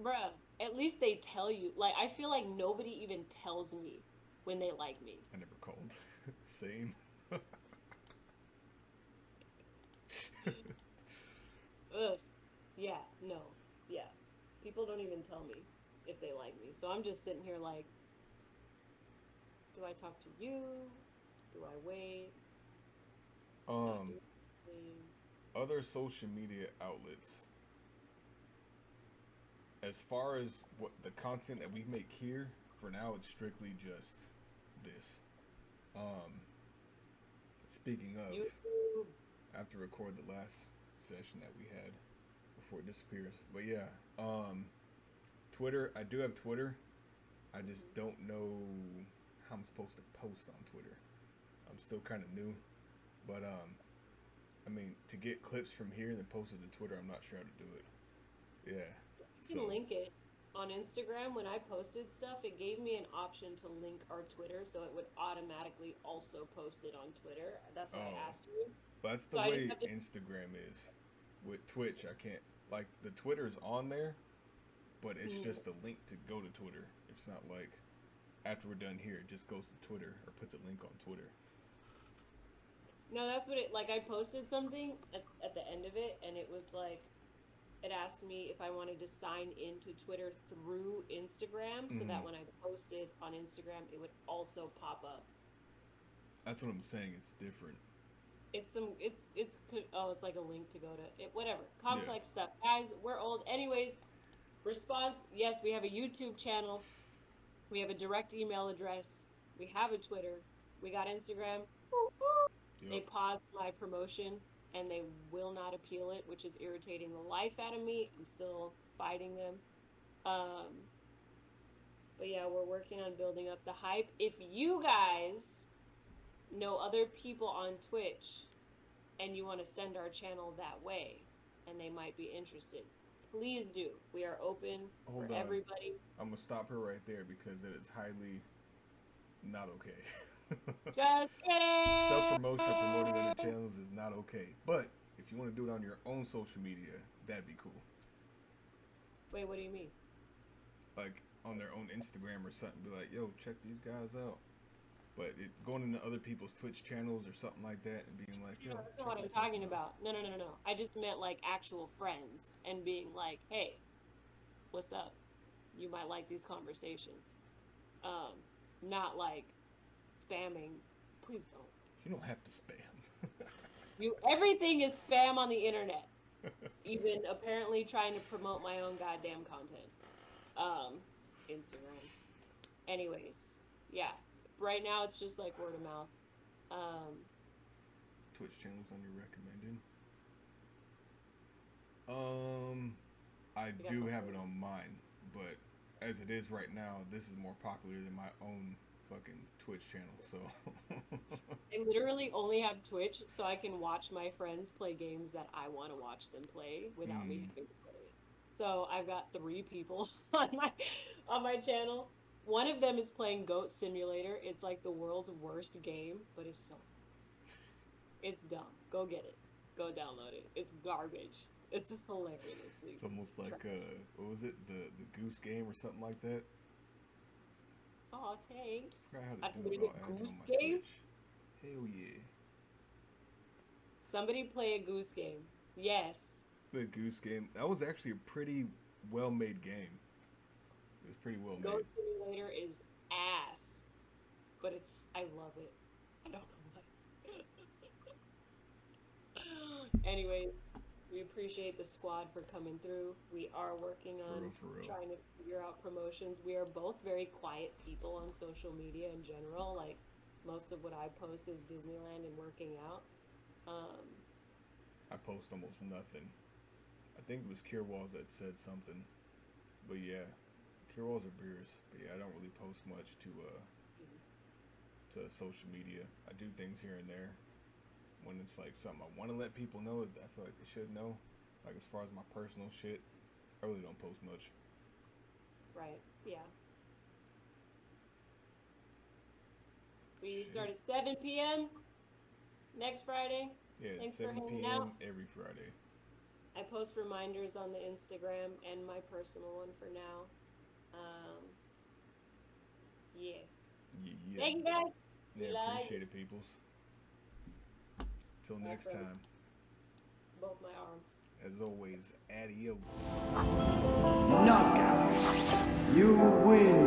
Bruh, at least they tell you. Like, I feel like nobody even tells me when they like me. I never called. Same. Ugh. Yeah, no. Yeah. People don't even tell me if they like me. So I'm just sitting here like, do I talk to you? Do I wait? Not do Um, anything? other social media outlets. As far as what the content that we make here, for now it's strictly just this. Um, speaking of, YouTube. I have to record the last session that we had before it disappears. But yeah, Twitter. I do have Twitter. I just don't know how I'm supposed to post on Twitter. I'm still kind of new, but I mean, to get clips from here and then post it to Twitter, I'm not sure how to do it. Yeah. You can link it on Instagram. When I posted stuff, it gave me an option to link our Twitter, so it would automatically also post it on Twitter. That's why I asked you. But that's the So I way didn't have to. Instagram is. With Twitch, I can't, like, the Twitter's on there, but it's just a link to go to Twitter. It's not like after we're done here, it just goes to Twitter or puts a link on Twitter. No, that's what it like. I posted something at the end of it, and it was like, it asked me if I wanted to sign into Twitter through Instagram, so that when I posted on Instagram, it would also pop up. That's what I'm saying. It's different. It's like a link to go to it. Whatever, complex stuff, guys. We're old, anyways. Response: yes, we have a YouTube channel. We have a direct email address. We have a Twitter. We got Instagram. They Yep. paused my promotion and they will not appeal it, which is irritating the life out of me. I'm still fighting them. But yeah, we're working on building up the hype. If you guys know other people on Twitch and you want to send our channel that way and they might be interested, please do. We are open Hold for on. everybody. I'm gonna stop her right there because it is highly not okay. Just kidding! Self-promotion or promoting other channels is not okay. But if you want to do it on your own social media, that'd be cool. Wait, what do you mean? Like on their own Instagram or something, be like, yo, check these guys out. But going into other people's Twitch channels or something like that and being like, yo, No, that's check not what I'm this person talking out. about. No. I just meant like actual friends and being like, hey, what's up? You might like these conversations. Not like spamming. Please don't. You don't have to spam. Everything is spam on the internet. Even apparently trying to promote my own goddamn content. Instagram. Anyways, yeah. Right now it's just like word of mouth. Twitch channels on your recommended? I do have it on mine, but as it is right now, this is more popular than my own fucking Twitch channel, so. I literally only have Twitch so I can watch my friends play games that I want to watch them play without me having to play it. So I've got 3 people on my channel. One of them is playing Goat Simulator. It's like the world's worst game, but it's so fun. It's dumb. Go get it. Go download it. It's garbage. It's hilariously. It's almost like what was it, the Goose Game or something like that? Aw, thanks. I had I to do played it a on Goose my Game. Twitch. Hell yeah. Somebody play a Goose Game. Yes. The Goose Game. That was actually a pretty well-made game. It was pretty well made. Goat Simulator is ass, but I love it. I don't know why. Anyways, we appreciate the squad for coming through. We are working on For real. trying to figure out promotions. We are both very quiet people on social media in general. Like, most of what I post is Disneyland and working out. I post almost nothing. I think it was Kirwalls that said something. But yeah, Kirwalls are beers. But yeah, I don't really post much to social media. I do things here and there when it's like something I want to let people know that I feel like they should know. Like as far as my personal shit, I really don't post much. Right, yeah. We Shit. start at 7 p.m. next Friday. Yeah, Thanks for 7 hanging p.m. out. every Friday. I post reminders on the Instagram and my personal one for now. Yeah. Yeah. Thank you guys. Yeah, Like. appreciate it, peoples. Till next brother. time. Both my arms. As always, adios. Knockout. You win.